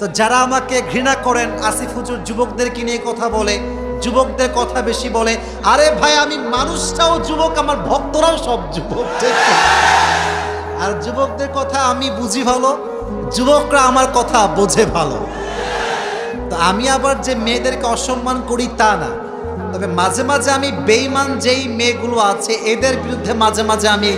তো যারা আমাকে ঘৃণা করেন, আসিফ হুজুর যুবকদেরকে নিয়ে কথা বলে, যুবকদের কথা বেশি বলে, আরে ভাই আমি মানুষটাও যুবক, আমার ভক্তরাও সব যুবক, ঠিক না? আর যুবকদের কথা আমি বুঝি ভালো, যুবকরা আমার কথা বোঝে ভালো। তো আমি আবার যে মেয়েদেরকে অসম্মান করি তা না, তবে মাঝে মাঝে আমি বেঈমান যেই মেয়েগুলো আছে এদের বিরুদ্ধে মাঝে মাঝে আমি,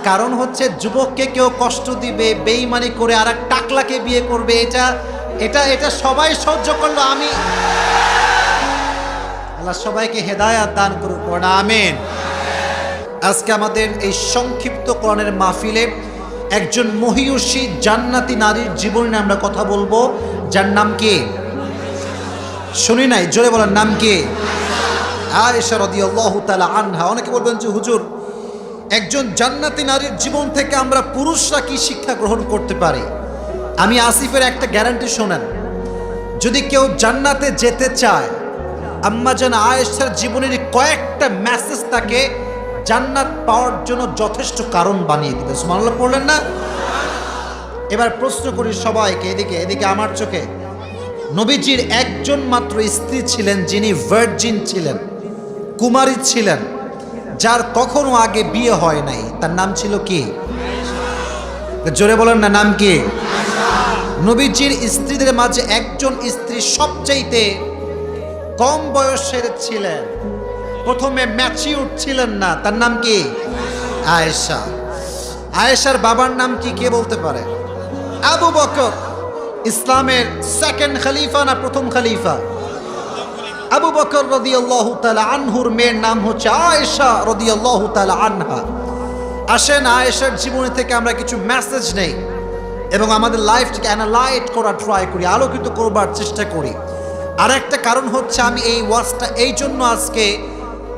কারণ হচ্ছে যুবককে কেউ কষ্ট দিবে, বেঈমানি করে আর এক টাকলাকে বিয়ে করবে, এটা সবাই সহ্য করলো। আমি আল্লাহ সবাইকে হেদায়াত দান করুক, আমিন। আজকে আমাদের এই সংক্ষিপ্ত কোরআনের মাহফিলে একজন মহিয়সী জান্নাতি নারীর জীবন নিয়ে আমরা কথা বলবো, যার নাম কি? শুনি নাই, জোরে বলার নাম কি? আয়েশা রাদিয়াল্লাহু তাআলা আনহা। অনেকে বলবেন যে হুজুর, একজন জান্নাতি নারীর জীবন থেকে আমরা পুরুষরা কি শিক্ষা গ্রহণ করতে পারি? আমি আসিফের একটা গ্যারান্টি শোনেন, যদি কেউ জান্নাতে যেতে চায়, আম্মা জান আয়েশার জীবনের কয়েকটা মেসেজ তাকে জান্নাত পাওয়ার জন্য যথেষ্ট কারণ বানিয়ে দিবে। সুবহানাল্লাহ পড়লেন না? এবার প্রশ্ন করি সবাইকে, এদিকে আমার চোখে। নবীজির একজন মাত্র স্ত্রী ছিলেন যিনি ভার্জিন ছিলেন, কুমারী ছিলেন, যার কখনো আগে বিয়ে হয় নাই, তার নাম ছিল কি? জোরে বলেন না, নাম কি? নবীজির স্ত্রীদের মাঝে একজন স্ত্রী সবচাইতে কম বয়সের ছিলেন, প্রথমে ম্যাচিউর ছিলেন না, তার নাম কি? আয়েশা। আয়েশার বাবার নাম কি, কে বলতে পারে? আবু বকর। ইসলামের সেকেন্ড খলিফা না প্রথম খলিফা? আবু বকর রাদিয়াল্লাহু তাআলা আনহুর মেয়ের নাম হচ্ছে আয়েশা রাদিয়াল্লাহু তাআলা আনহা। আসেন আয়েশার জীবনী থেকে আমরা কিছু মেসেজ নেই এবং আমাদের লাইফটাকে অ্যানালাইজ করা ট্রাই করি, আলোকিত করবার চেষ্টা করি। আর একটা কারণ হচ্ছে আমি এই ওয়াজটা এই জন্য আজকে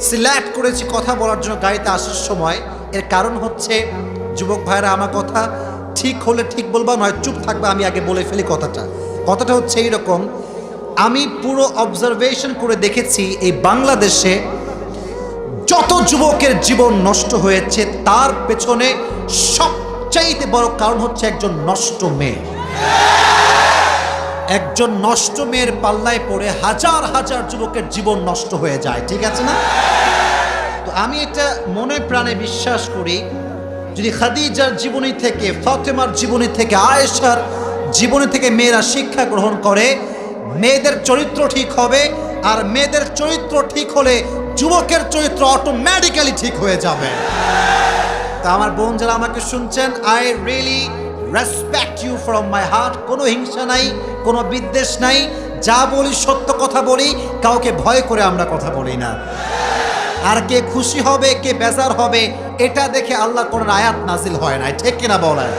সিলেক্ট করেছি কথা বলার জন্য গাড়িতে আসার সময়। এর কারণ হচ্ছে যুবক ভাইরা আমার কথা ঠিক হলে ঠিক বলবা, নয় চুপ থাকবে, আমি আগে বলে ফেলি কথাটা হচ্ছে এইরকম। আমি পুরো অবজারভেশন করে দেখেছি এই বাংলাদেশে যত যুবকের জীবন নষ্ট হয়েছে তার পেছনে সবচাইতে বড় কারণ হচ্ছে একজন নষ্ট মেয়ে। একজন নষ্ট মেয়ের পাল্লায় পড়ে হাজার হাজার যুবকের জীবন নষ্ট হয়ে যায়, ঠিক আছে না? তো আমি এটা মনে প্রাণে বিশ্বাস করি, যদি খাদিজার জীবনী থেকে, ফাতেমার জীবনী থেকে, আয়েশার জীবনী থেকে মেয়েরা শিক্ষা গ্রহণ করে, মেয়েদের চরিত্র ঠিক হবে। আর মেয়েদের চরিত্র ঠিক হলে যুবকের চরিত্র অটোমেটিক্যালি ঠিক হয়ে যাবে। তা আমার বোন যারা আমাকে শুনছেন, I really respect you from my heart. কোনো হিংসা নাই, কোনো বিদ্বেষ নাই, যা বলি সত্য কথা বলি, কাউকে ভয় করে আমরা কথা বলি না। আর কে খুশি হবে কে বেজার হবে এটা দেখে আল্লাহ কোন আয়াত নাজিল হয় না, ঠিক কিনা বলেন?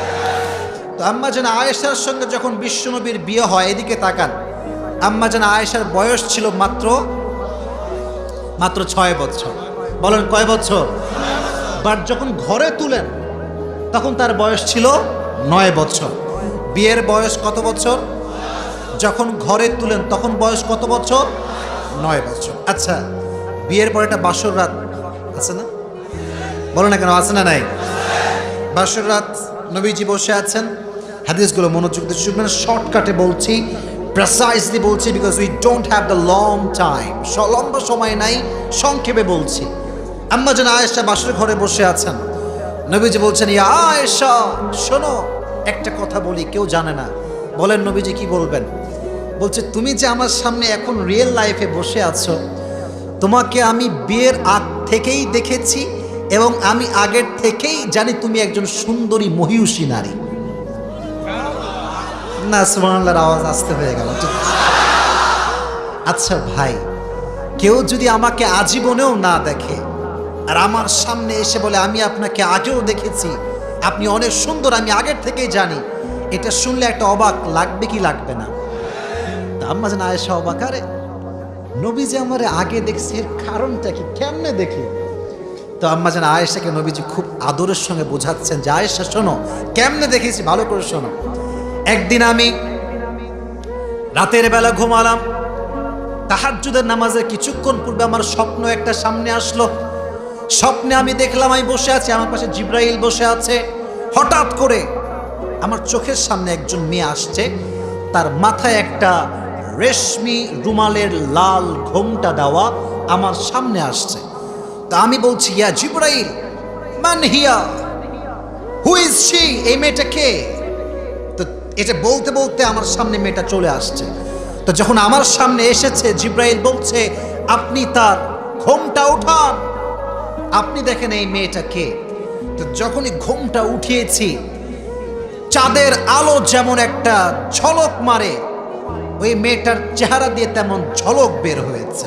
তো আম্মা জান আয়েশার সঙ্গে যখন বিশ্বনবীর বিয়ে হয়, এদিকে তাকান, আম্মা জান আয়েশার বয়স ছিল মাত্র 6 বছর। বলেন কয় বছর? বাট যখন ঘরে তুলেন তখন তার বয়স ছিল 9 বছর। বিয়ের বয়স কত বছর? যখন ঘরে তুলেন তখন বয়স কত বছর? 9 বছর। আচ্ছা, বিয়ের পর একটা বাসর রাত আছে না? বলো না কেন, আছে না নাই? বাসর রাত নবীজি বসে আছেন, হাদিসগুলো মনোযোগ দিয়ে শুনবেন, শর্টকাটে বলছি, প্রেসাইজলি বলছি, because we don't have the long time, লম্বা সময় নাই, সংক্ষেপে বলছি। আম্মা জান আয়েশা বাসর ঘরে বসে আছেন, নবীজি বলছেন, ইয়া আয়েশা শোনো, একটা কথা বলি, কেউ জানে না। বলেন নবীজি, কি বলবেন? বলছে, তুমি যে আমার সামনে এখন রিয়েল লাইফে বসে আছো, তোমাকে আমি বিয়ের আগ থেকেই দেখেছি এবং আমি আগের থেকেই জানি তুমি একজন সুন্দরী মহিয়সী নারী। না, সুবহানাল্লাহর আওয়াজ আসতে হয়ে গেল। আচ্ছা ভাই, কেউ যদি আমাকে আজীবনেও না দেখে আর আমার সামনে এসে বলে আমি আপনাকে আগেও দেখেছি, আপনি অনেক সুন্দর, আমি আগের থেকেই জানি, এটা শুনলে একটা অবাক লাগবে কি লাগবে না? তা আম্মা জান আয়েশা অবাক, আরে নবীজি আমারে আগে দেখছে, এর কারণটা কি, কেমনে দেখে? তো আম্মা জান আয়েশাকে নবীজি খুব আদরের সঙ্গে বোঝাচ্ছেন যে আয়েশা শোনো, কেমনে দেখেছি ভালো করে শোনো। একদিন আমি রাতের বেলা ঘুমালাম, তাহাজ্জুদের নামাজের কিছুক্ষণ পূর্বে আমার স্বপ্ন একটা সামনে আসলো। স্বপ্নে আমি দেখলাম আমি বসে আছি, আমার পাশে জিব্রাইল বসে আছে। হঠাৎ করে আমার চোখের সামনে একজন মেয়ে আসছে, তার মাথায় একটা রেশমি রুমালের লাল ঘোমটা দেওয়া আমার সামনে আসছে। তা আমি বলছি, ইয়া জিবরাইল, মান হিয়া, হু ইজ শি? এই মেয়েটা কে? তো এটা বলতে বলতে আমার সামনে মেয়েটা চলে আসছে। তো যখন আমার সামনে এসেছে, জিবরাইল বলছে, আপনি তার ঘোমটা উঠান, আপনি দেখেন এই মেয়েটা কে। তো যখনই ঘোমটা উঠিয়েছি, চাঁদের আলো যেমন একটা ঝলক মারে, ওই মেয়েটার চেহারা দিয়ে তেমন ঝলক বের হয়েছে।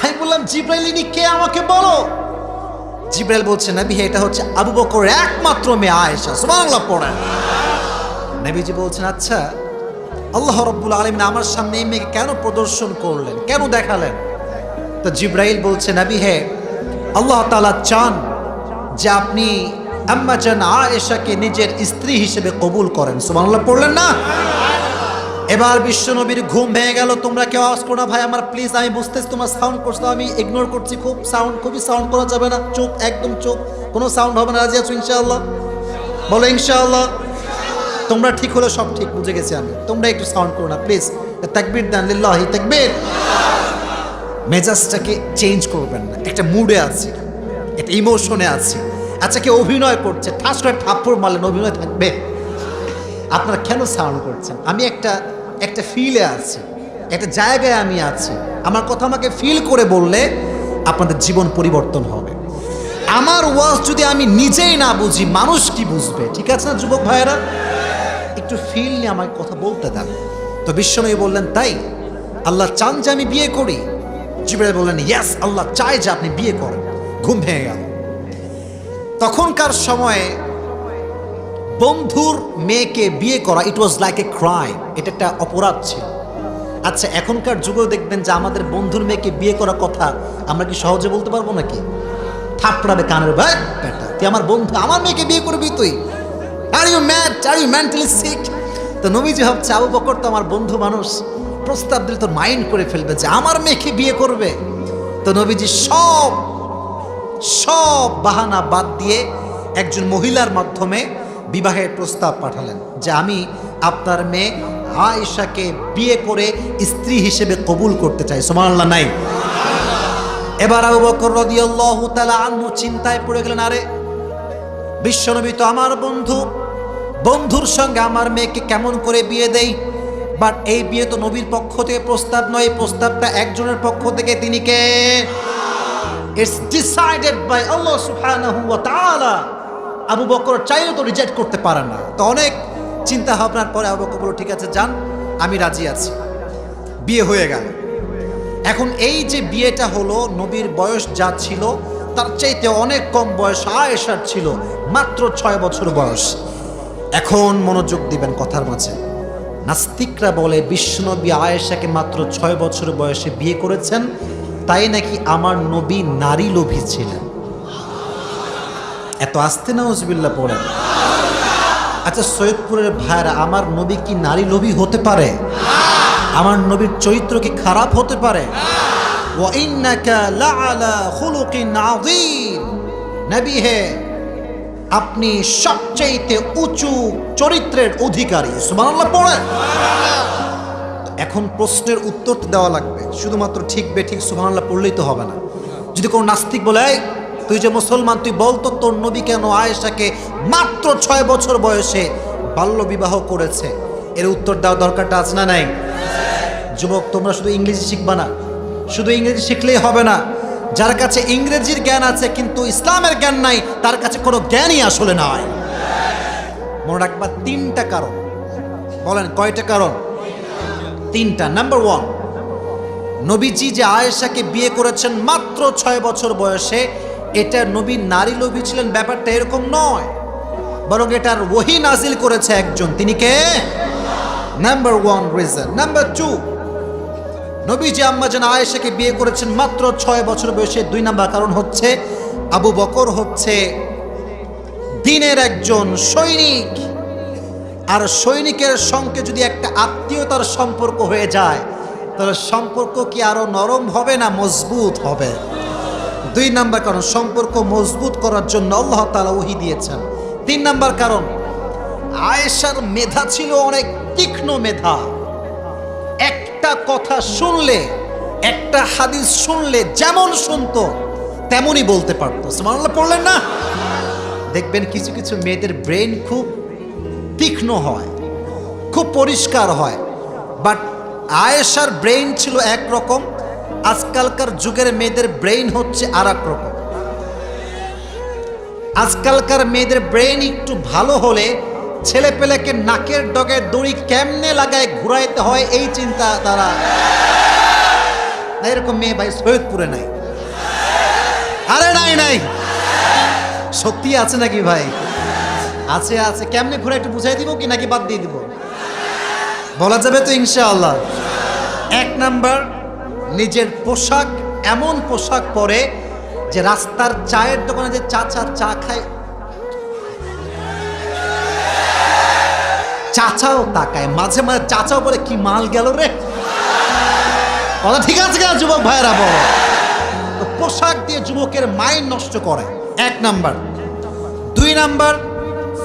আমি বললাম, জিবরাইল, ইনি কে আমাকে বলো। জিবরাইল বলছে, নবী, এটা হচ্ছে আবু বকরের একমাত্র মেয়ে আয়েশা। সুবহানাল্লাহ পড়েন। নবীজি বলছেন, আচ্ছা, আল্লাহ রাব্বুল আলামিন আমার সামনে এই মেয়েকে কেন প্রদর্শন করলেন, কেন দেখালেন? তো জিবরাইল বলছে, নবী হে, আল্লাহ তাআলা চান যে আপনি আম্মা জান আয়েশাকে নিজের স্ত্রী হিসেবে কবুল করেন। সুবহানাল্লাহ পড়লেন না? এবার বিশ্বনবীর ঘুম ভেঙে গেল। তোমরা কেউ আওয়াজ করো না ভাই আমার, প্লিজ। আমি বুঝতেছি তোমার সাউন্ড করছো, আমি ইগনোর করছি। খুবই সাউন্ড করা যাবে না। চুপ, একদম চুপ, কোনো সাউন্ড হবে না। রাজি আছো ইনশাআল্লাহ? বলো ইনশাআল্লাহ। তোমরা ঠিক হলে সব ঠিক, বুঝে গেছি আমি। তোমরা একটু সাউন্ড করো না প্লিজ। তাকবীর দেন, লিল্লাহি তাকবীর। মেজাজটাকে চেঞ্জ করবেন না, একটা মুডে আছি, একটা ইমোশনে আছি। আচ্ছা, কেউ অভিনয় করছে, ঠাস করে থাপ্পড় মারলেন, অভিনয় থাকবে? আপনারা কেন সাউন্ড করছেন? আমি একটা ফিলে আছি, একটা জায়গায় আমি আছি। আমার কথা আমাকে ফিল করে বললে আপনাদের জীবন পরিবর্তন হবে। আমার ওয়াজ যদি আমি নিজেই না বুঝি, মানুষ কি বুঝবে? ঠিক আছে না যুবক ভাইয়েরা? একটু ফিল নিয়ে আমাকে কথা বলতে দেন। তো বিশ্বনবী বললেন, তাই আল্লাহ চান যে আমি বিয়ে করি? জিবরাইল বললেন, ইয়েস, আল্লাহ চায় যে আপনি বিয়ে করেন। ঘুম ভেঙে গেল। তখনকার সময়ে বন্ধুর মেয়েকে বিয়ে করা, ইট ওয়াজ লাইক এ ক্রাইম, এটা একটা অপরাধ ছিল। আচ্ছা, এখনকার যুগেও দেখবেন যে আমাদের বন্ধুর মেয়েকে বিয়ে করার কথা আমরা কি সহজে বলতে পারবো নাকি? থাপড়াবে কানের, ভাই বেটা, তুই আমার বন্ধু, আমার মেয়েকে বিয়ে করবি তুই? Are you mad? Are you mentally sick? তো নবীজি ভাবছে, আবু বকর তো আমার বন্ধু মানুষ, প্রস্তাব দিলে তো মাইন্ড করে ফেলবে যে আমার মেয়েকে বিয়ে করবে। তো নবীজি সব বাহানা বাদ দিয়ে একজন মহিলার মাধ্যমে বিবাহের প্রস্তাব পাঠালেন যে আমি আপনার মেয়ে আয়েশাকে বিয়ে করে স্ত্রী হিসেবে কবুল করতে চাই। সুবহানাল্লাহ নাই? এবার আবু বকর রাদিয়াল্লাহু তাআলা আনহু চিন্তায় পড়ে গেলেন, আরে বিশ্বনবী তো আমার বন্ধু, বন্ধুর সঙ্গে আমার মেয়েকে কেমন করে বিয়ে দেই? বাট এই বিয়ে তো নবীর পক্ষ থেকে প্রস্তাব নয়, এই প্রস্তাবটা একজনের পক্ষ থেকে। তিনি কে? ইটস ডিসাইডেড বাই আল্লাহ সুবহানাহু ওয়া তাআলা। আবু বকর চাইলে তো রিজেক্ট করতে পারে না। তো অনেক চিন্তা ভাবনার পরে আবু বকর বলল, ঠিক আছে যান, আমি রাজি আছি। বিয়ে হয়ে গেল। এখন এই যে বিয়েটা হলো, নবীর বয়স যা ছিল তার চাইতে অনেক কম বয়স আয়েশার ছিল, মাত্র 6 বছর বয়স। এখন মনোযোগ দিবেন কথার মাঝে। নাস্তিকরা বলে বিশ্বনবী আয়েশাকে মাত্র 6 বছর বয়সে বিয়ে করেছেন, তাই নাকি আমার নবী নারী লোভী ছিলেন। এত আস্তে নাউজুবিল্লাহ পড়েন। আচ্ছা, সৈয়দপুরের ভাইরা, আমার নবী কি নারী লোভী হতে পারে? আমার নবীর চরিত্র কি খারাপ হতে পারে? ওয়া ইন্নাকা লাআলা খুলুকিন আযীম। নবী হে, আপনি সবচেয়ে উঁচু চরিত্রের অধিকারী। সুবহানাল্লাহ পড়েন। এখন প্রশ্নের উত্তর দেওয়া লাগবে, শুধুমাত্র ঠিক বেঠিক সুবহানাল্লাহ পড়লেই তো হবে না। যদি কোনো নাস্তিক বলে, তুই যে মুসলমান, তুই বলতো তোর নবী কেন আয়েশাকে মাত্র 6 বছর বয়সে বাল্য বিবাহ করেছে, এর উত্তর দেওয়া দরকারটা আছে না নাই? যুবক, তোমরা শুধু ইংরেজি শিখবা না, শুধু ইংরেজি শিখলেই হবে না। যার কাছে ইংরেজির জ্ঞান আছে কিন্তু ইসলামের জ্ঞান নাই, তার কাছে কোনো জ্ঞানই আসলে নাই। মনে রাখবা 3টা কারণ। বলেন কয়টা কারণ? 3টা। নাম্বার 1, নবীজি যে আয়েশাকে বিয়ে করেছেন মাত্র 6 বছর বয়সে, এটা নবী নারী লোভী ছিলেন ব্যাপারটা এরকম নয়, বরং এটার ওহী নাজিল করেছে একজন। তিনি কে? Number 1 reason. নাম্বার 2, নবীজি আম্মা জান আয়েশাকে বিয়ে করেছেন মাত্র 6 বছর বয়সে। 2 নাম্বার কারণ হচ্ছে আবু বকর হচ্ছে দিনের একজন সৈনিক, আর সৈনিকের সঙ্গে যদি একটা আত্মীয়তার সম্পর্ক হয়ে যায়, তাহলে সম্পর্ক কি আরো নরম হবে না মজবুত হবে? 2 নাম্বার কারণ, সম্পর্ক মজবুত করার জন্য আল্লাহ তাআলা ওহী দিয়েছেন। 3 নাম্বার কারণ, আয়েশার মেধা ছিল অনেক তীক্ষ্ণ মেধা। একটা কথা শুনলে, একটা হাদিস শুনলে যেমন শুনতো তেমনই বলতে পারতো। সুবহানাল্লাহ পড়লেন না? দেখবেন কিছু কিছু মেয়েদের ব্রেন খুব তীক্ষ্ণ হয়, খুব পরিষ্কার হয়, বাট আয়েশার ব্রেন ছিল একরকম, আজকালকার যুগের মেয়েদের ব্রেন হচ্ছে আর এক রকম। আজকালকার মেয়েদের ব্রেন একটু ভালো হলে ছেলে পেলেকে নাকের ডগে দড়ি কেমনে লাগায় ঘুরাইতে হয় এই চিন্তা তারা। এরকম মেয়ে ভাই সৈয়দপুরে নাই। আরে নাই নাই, সত্যি আছে নাকি ভাই? আছে আছে। কেমনে ঘুরে একটু বুঝাই দিব কি নাকি বাদ দিয়ে দিব? বলা যাবে তো ইনশাআল্লাহ। এক নাম্বার, নিজের পোশাক এমন পোশাক পরে যে রাস্তার চায়ের দোকানে যে চাচা চা খায়, চাচাও তাকায়, মাঝে মাঝে চাচাও বলে কি মাল গেল রে। কথা ঠিক আছে কেন যুবক ভাইয়েরা? বলো তো, পোশাক দিয়ে যুবকের মাইন্ড নষ্ট করে, এক নাম্বার। দুই নাম্বার,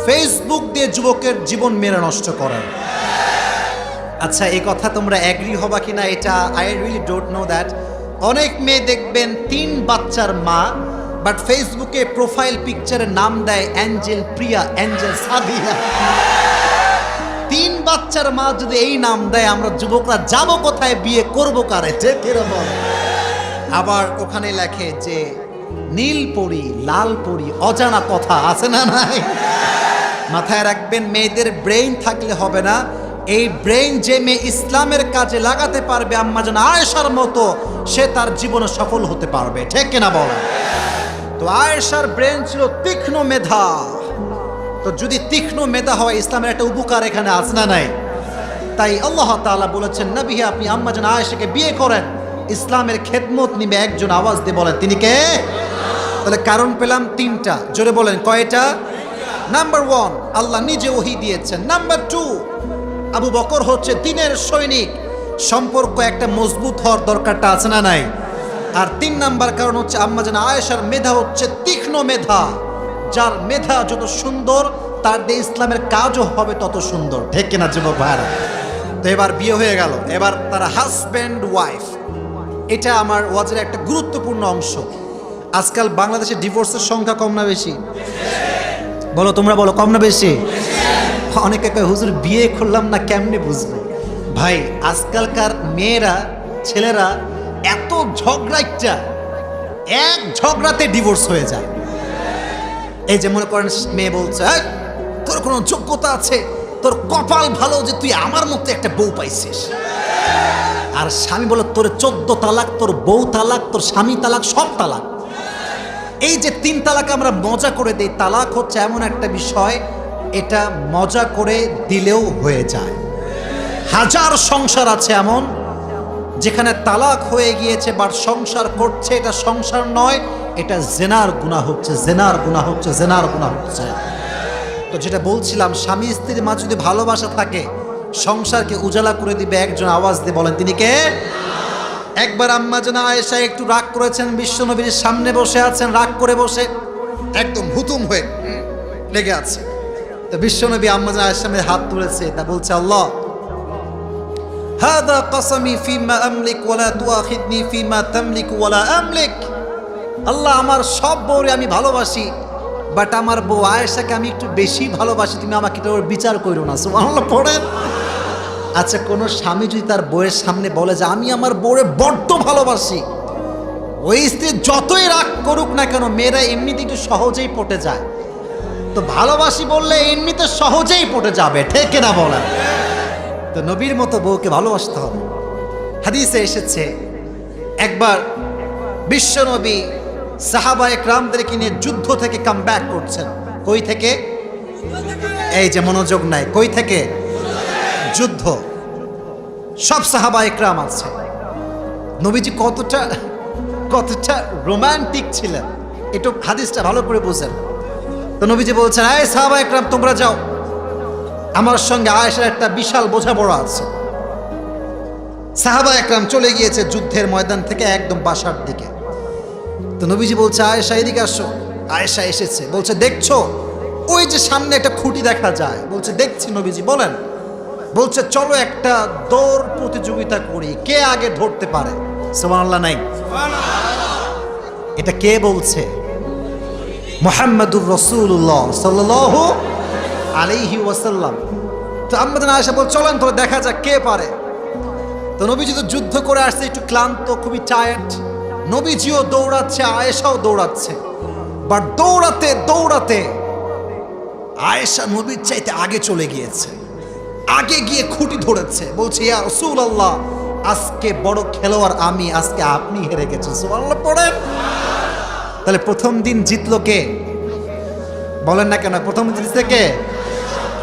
ফেসবুক দিয়ে যুবকের জীবন মেরে নষ্ট করে। আচ্ছা, এই কথা তোমরা এগ্রি হবা কিনা এটা I really don't know that. অনেক মেয়ে দেখবেন 3 বাচ্চার মা, বাট ফেসবুকে প্রোফাইল পিকচারের নাম দেয় অ্যাঞ্জেল প্রিয়া, অ্যাঞ্জেল সাদিয়া। 3 বাচ্চার মা যদি এই নাম দেয়, আমরা যুবকরা যাব কোথায়, বিয়ে করবো কারে? আবার ওখানে লেখে যে নীল পরি, লাল পরি, অজানা কথা আছে না নাই? মাথায় রাখবেন, মেয়েদের ব্রেইন থাকলে হবে না। এই ব্রেইন যে মেয়ে ইসলামের কাজে লাগাতে পারবে আম্মা জান আয়েশার মতো, সে তার জীবনে সফল হতে পারবে। ঠিক কিনা বলো? তো আয়েশার ব্রেইন ছিল তীক্ষ্ণ মেধা। তো যদি তীক্ষ্ণ মেধা হয়, ইসলামের একটা উপকার এখানে আছে না নাই? তাই আল্লাহ তাআলা বলেছেন, নবী আপনি আম্মা জান আয়েশাকে বিয়ে করেন, ইসলামের খেদমত নিবে একজন। আওয়াজ দিয়ে বলেন তিনি কে? তাহলে কারণ পেলাম 3টা। জোরে বলেন কয়টা? নাম্বার 1, আল্লাহ নিজে ওহী দিয়েছেন। নাম্বার 2, আবু বকর হচ্ছে দ্বীনের সৈনিক, সম্পর্ক একটা মজবুত হওয়ার দরকারটা আছে না নাই? আর 3 নাম্বার কারণ হচ্ছে আম্মা জান আয়েশার মেধা হচ্ছে তীক্ষ্ণ মেধা। যার মেধা যত সুন্দর, তার দিয়ে ইসলামের কাজও হবে তত সুন্দর। ঠিক কিনা যুবক ভাইরা? তো এবার বিয়ে হয়ে গেল, এবার তারা হাজব্যান্ড ওয়াইফ। এটা আমার ওয়াজের একটা গুরুত্বপূর্ণ অংশ। আজকাল বাংলাদেশে ডিভোর্সের সংখ্যা কম না বেশি? বলো, তোমরা বলো, কম না বেশি? অনেকে কয় হুজুর বিয়ে করলাম না কেমনে বুঝবো? ভাই, আজকালকার মেয়েরা, ছেলেরা এত ঝগড়াইটা, এক ঝগড়াতে ডিভোর্স হয়ে যায়। এই যে মনে করেন মেয়ে বলছে, তোর কোনো যোগ্যতা আছে, তোর কপাল ভালো যে তুই আমার মতো একটা বউ পাইছিস। আর স্বামী বলে, তোর 14 তালাক, তোর বউ তালাক, তোর স্বামী তালাক, সব তালাক। এই যে 3 তালাক আমরা মজা করে দেই, তালাক হচ্ছে এমন একটা বিষয়, এটা মজা করে দিলেও হয়ে যায়। হাজার সংসার আছে এমন যেখানে তালাক হয়ে গিয়েছে, বাট সংসার করছে, এটা সংসার নয়, এটা জেনার গুনাহ হচ্ছে, জেনার গুনাহ হচ্ছে, জেনার গুনাহ হচ্ছে। তো যেটা বলছিলাম, স্বামী স্ত্রীর মাঝে যদি ভালোবাসা থাকে, সংসারকে উজালা করে দিবে একজন। আওয়াজ দিয়ে বলেন তিনি কে? একবার আম্মা জান আয়েশা একটু রাগ করেছেন, বিশ্বনবীর সামনে বসে আছেন, রাগ করে বসে একদম হুতুম হয়ে লেগে আছে। তো বিশ্বনবী আম্মা জান আয়েশার সামনে হাত তুলেছে, তা বলছে, আল্লাহ হাদা কসমি ফিমা আমলিক ওয়ালা তুআখিদনি ফিমা তামলিক ওয়ালা আমলিক। আল্লাহ, আমার সব বউরে আমি ভালোবাসি, বাট আমার বউ আয়েশাকে আমি একটু বেশি ভালোবাসি, তুমি আমাকে ওর বিচার করো না। সুবহানাল্লাহ পড়েন। আচ্ছা, কোন স্বামী যদি তার বউয়ের সামনে বলে যে আমি আমার বউরে বড্ড ভালোবাসি, ওই স্ত্রী যতই রাগ করুক না কেন, মেয়েরা এমনিতে একটু সহজেই পটে যায়। তো ভালোবাসি বললে এমনিতে সহজেই পটে যাবে। ঠিক না বলেন? তো নবীর মতো বউকে ভালোবাসতে হবে। হাদিসে এসেছে, একবার বিশ্বনবী সাহাবা একরামদেরকে নিয়ে যুদ্ধ থেকে কাম ব্যাক করছেন। কই থেকে? এই যে মনোযোগ নাই, কই থেকে? যুদ্ধ। সব সাহাবা একরাম আছে। নবীজি কতটা রোমান্টিক ছিলেন, একটু হাদিসটা ভালো করে বুঝেন। তো নবীজি বলছেন, এই সাহাবা একরাম তোমরা যাও, আমার সঙ্গে আয়েশার একটা বিশাল বোঝাপড়া আছে। সাহাবা একরাম চলে গিয়েছে যুদ্ধের ময়দান থেকে একদম বাসার দিকে। তো নবীজি বলছে, আয়েশা এদিকে আসো। আয়েশা এসেছে, বলছে, দেখছো ওই যে সামনে একটা খুঁটি দেখা যায়, বলছে দেখছি নবীজি বলেন। বলছে চলো একটা দৌড় প্রতিযোগিতা করি, কে আগে ধরতে পারে। সুবহানাল্লাহ নাই? এটা কে বলছে? মুহাম্মাদুর রাসূলুল্লাহ সাল্লাল্লাহু আলাইহি ওয়াসাল্লাম। তো আম্মা জান আয়েশা বল চলেন তো দেখা যাক কে পারে। তো নবীজি তো যুদ্ধ করে আসছে, একটু ক্লান্ত, খুবই টায়ার্ড। নবীজিও দৌড়াচ্ছে, আয়েশাও দৌড়াচ্ছে। বাট দৌড়াতে দৌড়াতে আয়েশা নবীর চাইতে আগে চলে গিয়েছে, আগে গিয়ে খুঁটি ধরেছে। বলছে ইয়া রাসূলুল্লাহ, আজকে বড় খেলোয়াড় আমি, আজকে আপনি হেরে গেছেন। সুবহানাল্লাহ পড়েন। তাহলে প্রথম দিন জিতলো কে? বলেন না কেন, প্রথম দিন জিতছে কে?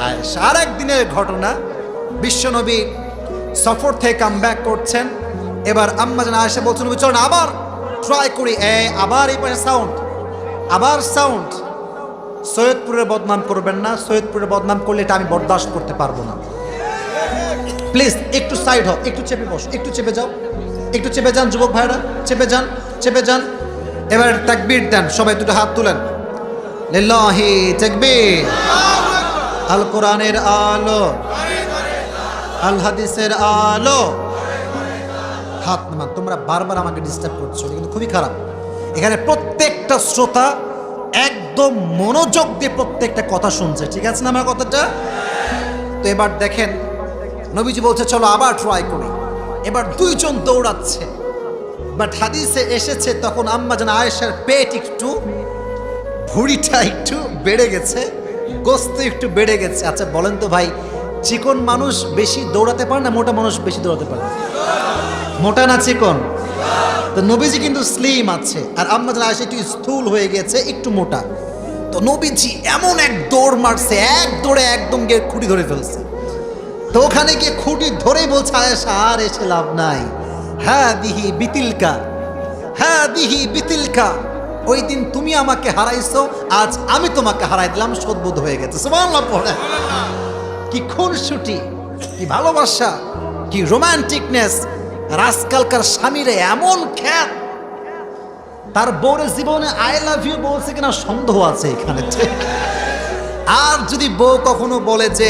আয়েশা। আর একদিনের ঘটনা, বিশ্বনবী সফর থেকে কাম ব্যাক করছেন। এবার আম্মা জান আয়েশা বলছেন নবী চলেন আবার ট্রাই করি। আবার এই পাশে সাউন্ড, আবার সাউন্ড। সৈয়দপুরের বদনাম করবেন না, সৈয়দপুরের বদনাম করলে এটা আমি বরদাস্ত করতে পারবো না। প্লিজ একটু সাইড হও, একটু চেপে বসো, একটু চেপে যাও, একটু চেপে যান যুবক ভাইরা, চেপে যান, চেপে যান। এবার তাকবীর দেন, সবাই দুটো হাত তুলেন। লিল্লাহি তাকবীর। আল কোরআনের আলো, আল হাদিসের আলো। হাত নামান। তোমরা বারবার আমাকে ডিস্টার্ব করছো, কিন্তু খুবই খারাপ। এখানে প্রত্যেকটা শ্রোতা একদম মনোযোগ দিয়ে প্রত্যেকটা কথা শুনছে, ঠিক আছে না আমার কথাটা? তো এবার দেখেন নবীজি বলছে চলো আবার ট্রাই করি। এবার দুইজন দৌড়াচ্ছে, বাট হাদিসে এসেছে তখন আম্মা জান আয়েশার পেট একটু, ভুঁড়িটা একটু বেড়ে গেছে, গোস্ত একটু বেড়ে গেছে। আচ্ছা বলেন তো ভাই, চিকন মানুষ বেশি দৌড়াতে পারে না মোটা মানুষ বেশি দৌড়াতে পারে? মোটা না চিকন? তো নবীজি কিন্তু স্লিম আছে, আর আম্মা জান আয়েশা একটু স্থূল হয়ে গেছে, একটু মোটা। তো নবীজি এমন এক দৌড় মারছে, এক দৌড়ে একদম গিয়ে খুঁটি ধরে ফেলছে। তো ওখানে গিয়ে খুঁটি ধরেই বলছে আয়েশা আর এসে লাভ নাই, হ্যাঁ দিহি বিতিলকা, হ্যাঁ দিহি বিতিলকা। ওই দিন তুমি আমাকে হারাইছো, আজ আমি তোমাকে হারাই দিলাম, সদ্বোধ হয়ে গেছে। সুবহানাল্লাহ পড়ে। কি খুনসুটি, কি ভালোবাসা, কি রোমান্টিকনেস। আর আজকালকার স্বামীরা এমন খ্যাত, তার বউরের জীবনে আই লাভ ইউ বলছে কিনা সন্দেহ আছে এখানে। আর যদি বউ কখনো বলে যে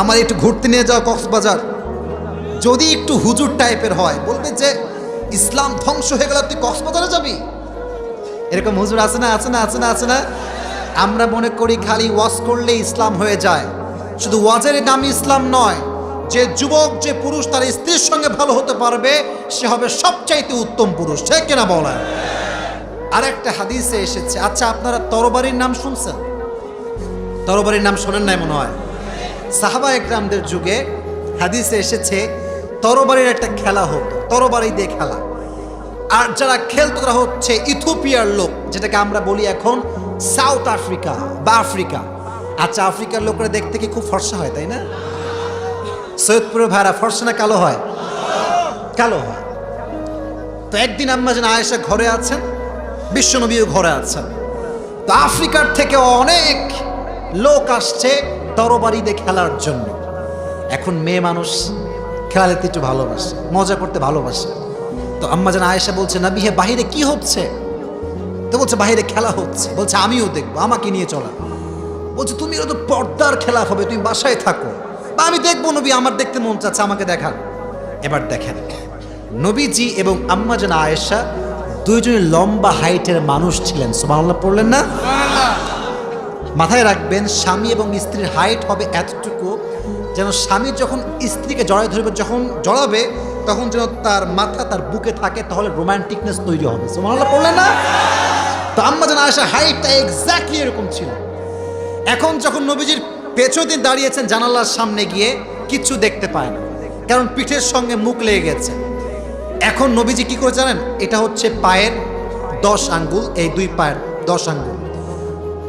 আমার একটু ঘুরতে নিয়ে যাও কক্সবাজার, যদি একটু হুজুর টাইপের হয়, বলবে যে ইসলাম ধ্বংস হয়ে গেল, তুই কক্সবাজারে যাবি। এরকম হুজুর আছে না, আছে না, আছে না, আছে না? আমরা মনে করি খালি ওয়াজ করলে ইসলাম হয়ে যায়। শুধু ওয়াজের নাম ইসলাম নয়, যে যুবক, যে পুরুষ তার স্ত্রীর সঙ্গে ভালো হতে পারবে, সে হবে সবচাইতে উত্তম পুরুষ, ঠিক কিনা বলেন? আর একটা হাদিসে এসেছে, আচ্ছা আপনারা তরবারির নাম শুনছেন? তরবারির নাম শোনেন নাই মনে হয়? সাহাবা একরামদের যুগে হাদিসে এসেছে তরবারির একটা খেলা হতো, তরবারি দিয়ে খেলা। আর যারা খেলতো তারা হচ্ছে ইথিওপিয়ার লোক, যেটাকে আমরা বলি এখন সাউথ আফ্রিকা বা আফ্রিকা। আচ্ছা আফ্রিকার লোকরা দেখতে কি খুব ফর্সা হয়, তাই না? সৈয়দপুরের ভাইরা ফর্সা না কালো হয়? কালো হয়। তো একদিন আম্মা জান আয়েশা ঘরে আছেন, বিশ্বনবীও ঘরে আছেন। তো আফ্রিকার থেকে অনেক লোক আসছে তরবারি দিয়ে খেলার জন্য। এখন মেয়ে মানুষ খেলা দেখতে একটু ভালোবাসে, মজা করতে ভালোবাসে। তো আম্মা জান আয়েশা বলছে নবী হে বাহিরে কি হচ্ছে? তো বলছে বাহিরে খেলা হচ্ছে। বলছে আমিও দেখবো, আমাকে নিয়ে চলা। বলছে তুমি তো পর্দার খেলা হবে, তুমি বাসায় থাকো, বা আমি দেখবো নবী, আমার দেখতে মন চাচ্ছে, আমাকে দেখান। এবার দেখেন নবীজি এবং আম্মা জান আয়েশা দুইজনই লম্বা হাইটের মানুষ ছিলেন। সুবহানাল্লাহ পড়লেন না? মাথায় রাখবেন স্বামী এবং স্ত্রীর হাইট হবে এতটুকু যেন স্বামী যখন স্ত্রীকে জড়ায় ধরবে, যখন জড়াবে তখন যেন তার মাথা তার বুকে থাকে, তাহলে রোমান্টিকনেস তৈরি হবে। সুবহানাল্লাহ পড়লেন না? তো আম্মা জান আয়েশা হাইটটা এক্স্যাক্টলি এরকম ছিল। এখন যখন নবীজির পেছনে দাঁড়িয়েছেন জানালার সামনে গিয়ে, কিচ্ছু দেখতে পায় না, কারণ পিঠের সঙ্গে মুখ লেগে গেছে। এখন নবীজি কি করে জানেন? এটা হচ্ছে পায়ের 10 আঙ্গুল, এই দুই পায়ের 10 আঙ্গুল।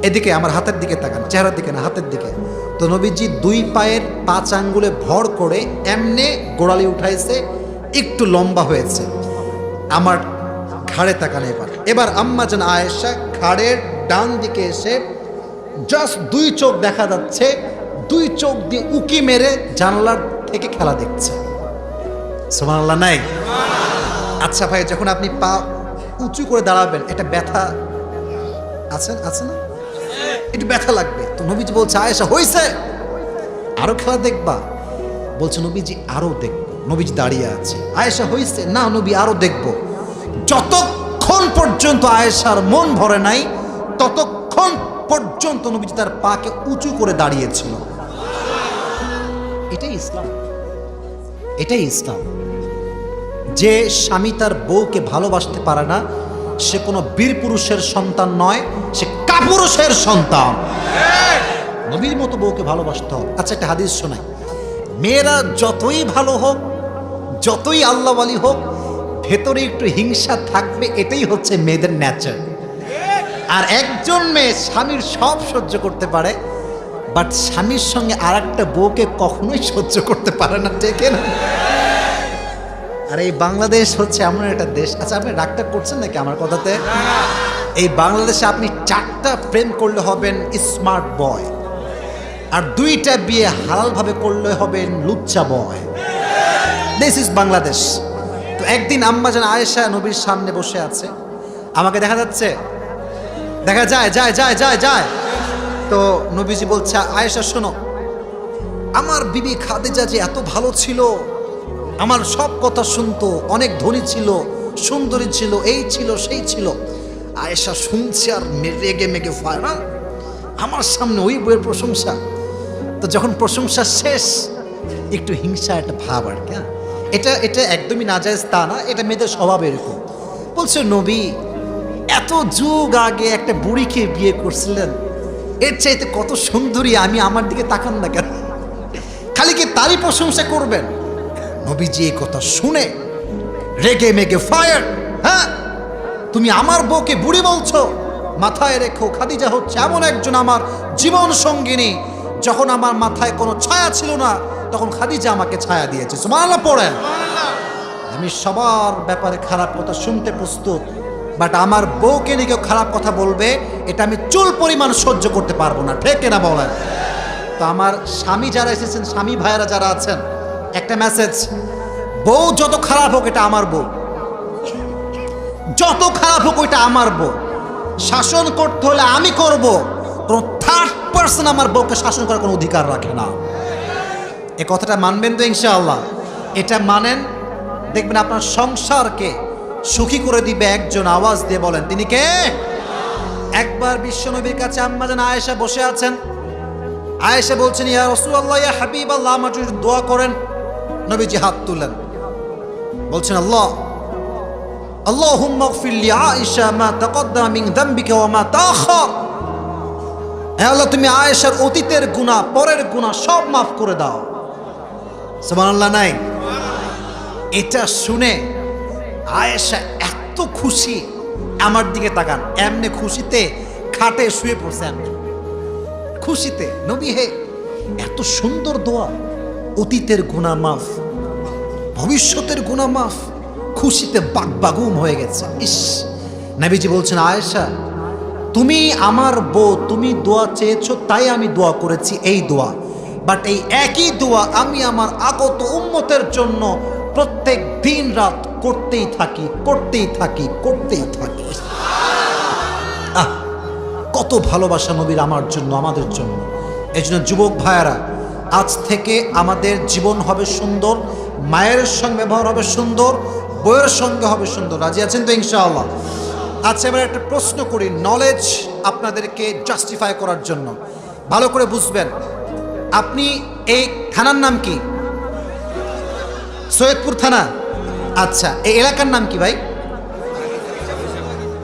এদিকে আমার হাতের দিকে তাকান, চেহারার দিকে না, হাতের দিকে। তো নবীজি 2 পায়ের 5 আঙ্গুলে ভর করে এমনে গোড়ালি উঠাইছে, একটু লম্বা হয়েছে। আমার ঘাড়ে তাকান। এবার আম্মা জান আয়েশা ঘাড়ের ডান দিকে এসে জাস্ট 2 চোখ দেখা যাচ্ছে, 2 চোখ দিয়ে উকি মেরে জানালার থেকে খেলা দেখছে। সুবহানাল্লাহ নাই? আচ্ছা ভাই, যখন আপনি পা উঁচু করে দাঁড়াবেন, এটা ব্যথা আছে, আছে না? একটু ব্যথা লাগবে। তো নবীজি বলছে আয়েশা হয়েছে, আরো খেলা দেখবা? বলছে নবীজি আরো দেখবো। নবীজি দাঁড়িয়ে আছে। আয়েশা হয়েছে? না নবী আরো দেখবো। যতক্ষণ পর্যন্ত আয়েশার মন ভরে নাই ততক্ষণ পর্যন্ত নবীজি তার পাকে উঁচু করে দাঁড়িয়েছিল। এটাই ইসলাম, এটাই ইসলাম। যে স্বামী তার বউকে ভালোবাসতে পারে না সে কোনো বীর পুরুষের সন্তান নয়, সে কাপুরুষের সন্তান। নবীর মতো বউকে ভালোবাসতে হবে। আচ্ছা একটা হাদিস শোনাই, মেয়েরা যতই ভালো হোক, যতই আল্লাহওয়ালি হোক, ভেতরে একটু হিংসা থাকবে, এটাই হচ্ছে মেয়েদের ন্যাচার। আর একজন মেয়ে স্বামীর সব সহ্য করতে পারে, বাট স্বামীর সঙ্গে আর একটা বউকে কখনোই সহ্য করতে পারে না, ঠিক না? আর এই বাংলাদেশ হচ্ছে এমন একটা দেশ। আচ্ছা আপনি রাগটা করছেন নাকি আমার কথাতে? এই বাংলাদেশে আপনি 4টা প্রেম করলে হবেন স্মার্ট বয়, আর 2টা বিয়ে হালালভাবে করলে হবেন লুচ্চা বয়। This is Bangladesh. তো একদিন আম্মাজান আয়েশা নবীর সামনে বসে আছে, আমাকে দেখা যাচ্ছে, দেখা যায় যায় যায় যায় যায়। তো নবীজি বলছে আয়েশা শোনো, আমার বিবি খাদিজা যে এত ভালো ছিল, আমার সব কথা শুনতো, অনেক ধনী ছিল, সুন্দরী ছিল, এই ছিল সেই ছিল। আয়েশা শুনছে আর রেগে মেগে ফায় না, আমার সামনে ওই বইয়ের প্রশংসা। তো যখন প্রশংসা শেষ একটু হিংসা একটা ভাব আর কি। এটা এটা একদমই নাজায়েজ তা না, এটা মেয়েদের স্বভাব এরকম। বলছে নবী এত যুগ আগে একটা বুড়িকে বিয়ে করছিলেন, এর চাইতে কত সুন্দরী, আমি আমার দিকে তাকান না কেন? খালি কি তারই প্রশংসা করবেন? নবীজি এই কথা শুনে রেগে মেগে ফায়ার। হ্যাঁ, তুমি আমার বউকে বুড়ি বলছো? মাথায় রেখো খাদিজা হচ্ছে এমন একজন আমার জীবন সঙ্গিনী, যখন আমার মাথায় কোনো ছায়া ছিল না তখন খাদিজা আমাকে ছায়া দিয়েছে। সুবহানাল্লাহ পড়েন। আমি সবার ব্যাপারে খারাপ কথা শুনতে প্রস্তুত, বাট আমার বউকে নিয়ে কেউ খারাপ কথা বলবে এটা আমি চুল পরিমাণ সহ্য করতে পারবো না, ঠিক না বলেন? তো আমার স্বামী যারা এসেছেন, স্বামী ভাইয়েরা যারা আছেন, একটা মেসেজ, বউ যত খারাপ হোক এটা আমার বউ, যত খারাপ হোক ওইটা আমার বউ, শাসন করতে হলে আমি করব, কোনো থার্ড পারসন আমার বউকে শাসন করার কোনো অধিকার রাখে না। এ কথাটা মানবেন তো ইনশাআল্লাহ? এটা মানেন, দেখবেন আপনার সংসারকে সুখী করে দিবে একজন। আওয়াজ দিয়ে বলেন তিনি কে? একবার বিশ্বনবীর কাছে আম্মাজান আয়েশা বসে আছেন। আয়েশা বলছেন ইয়া রাসূলুল্লাহ, ইয়া হাবিবাল্লাহ, আমার জন্য দোয়া করেন। নবীজি হাত তুললেন, বলছেন আল্লাহ আল্লাহুম্মা গফির লি আয়েশা মা তাকদ্দামা মিন যামবিকা ওয়া মা তাআখার। হে আল্লাহ, তুমি আয়েশার অতীতের গুনাহ, পরের গুনাহ সব মাফ করে দাও। সুবহানাল্লাহ নাই? এটা শুনে আয়েশা এত খুশি, আমার দিকে তাকান, এমনি খুশিতে খাটে শুয়ে পড়ছে, এমনি খুশিতে। নবী হে, এত সুন্দর দোয়া, অতীতের গুনাহ মাফ, ভবিষ্যতের গুনাহ মাফ, খুশিতে বাগবাগুম হয়ে গেছে। ইস, নবীজি বলছেন আয়েশা তুমি আমার বউ, তুমি দোয়া চেয়েছো তাই আমি দোয়া করেছি এই দোয়া, বাট এই একই দোয়া আমি আমার আগত উম্মতের জন্য প্রত্যেক দিন রাত করতেই থাকি, করতেই থাকি, করতেই থাকি। আহ, কত ভালোবাসা নবীর আমার জন্য, আমাদের জন্য। এই জন্য যুবক ভাইয়েরা, আজ থেকে আমাদের জীবন হবে সুন্দর, মায়ের সঙ্গে ব্যবহার হবে সুন্দর, বউয়ের সঙ্গে হবে সুন্দর। রাজি আছেন তো ইনশাআল্লাহ? আচ্ছা, এবার একটা প্রশ্ন করি, নলেজ আপনাদেরকে জাস্টিফাই করার জন্য। ভালো করে বুঝবেন। আপনি এই থানার নাম কি? সৈয়দপুর থানা। আচ্ছা, এই এলাকার নাম কি ভাই?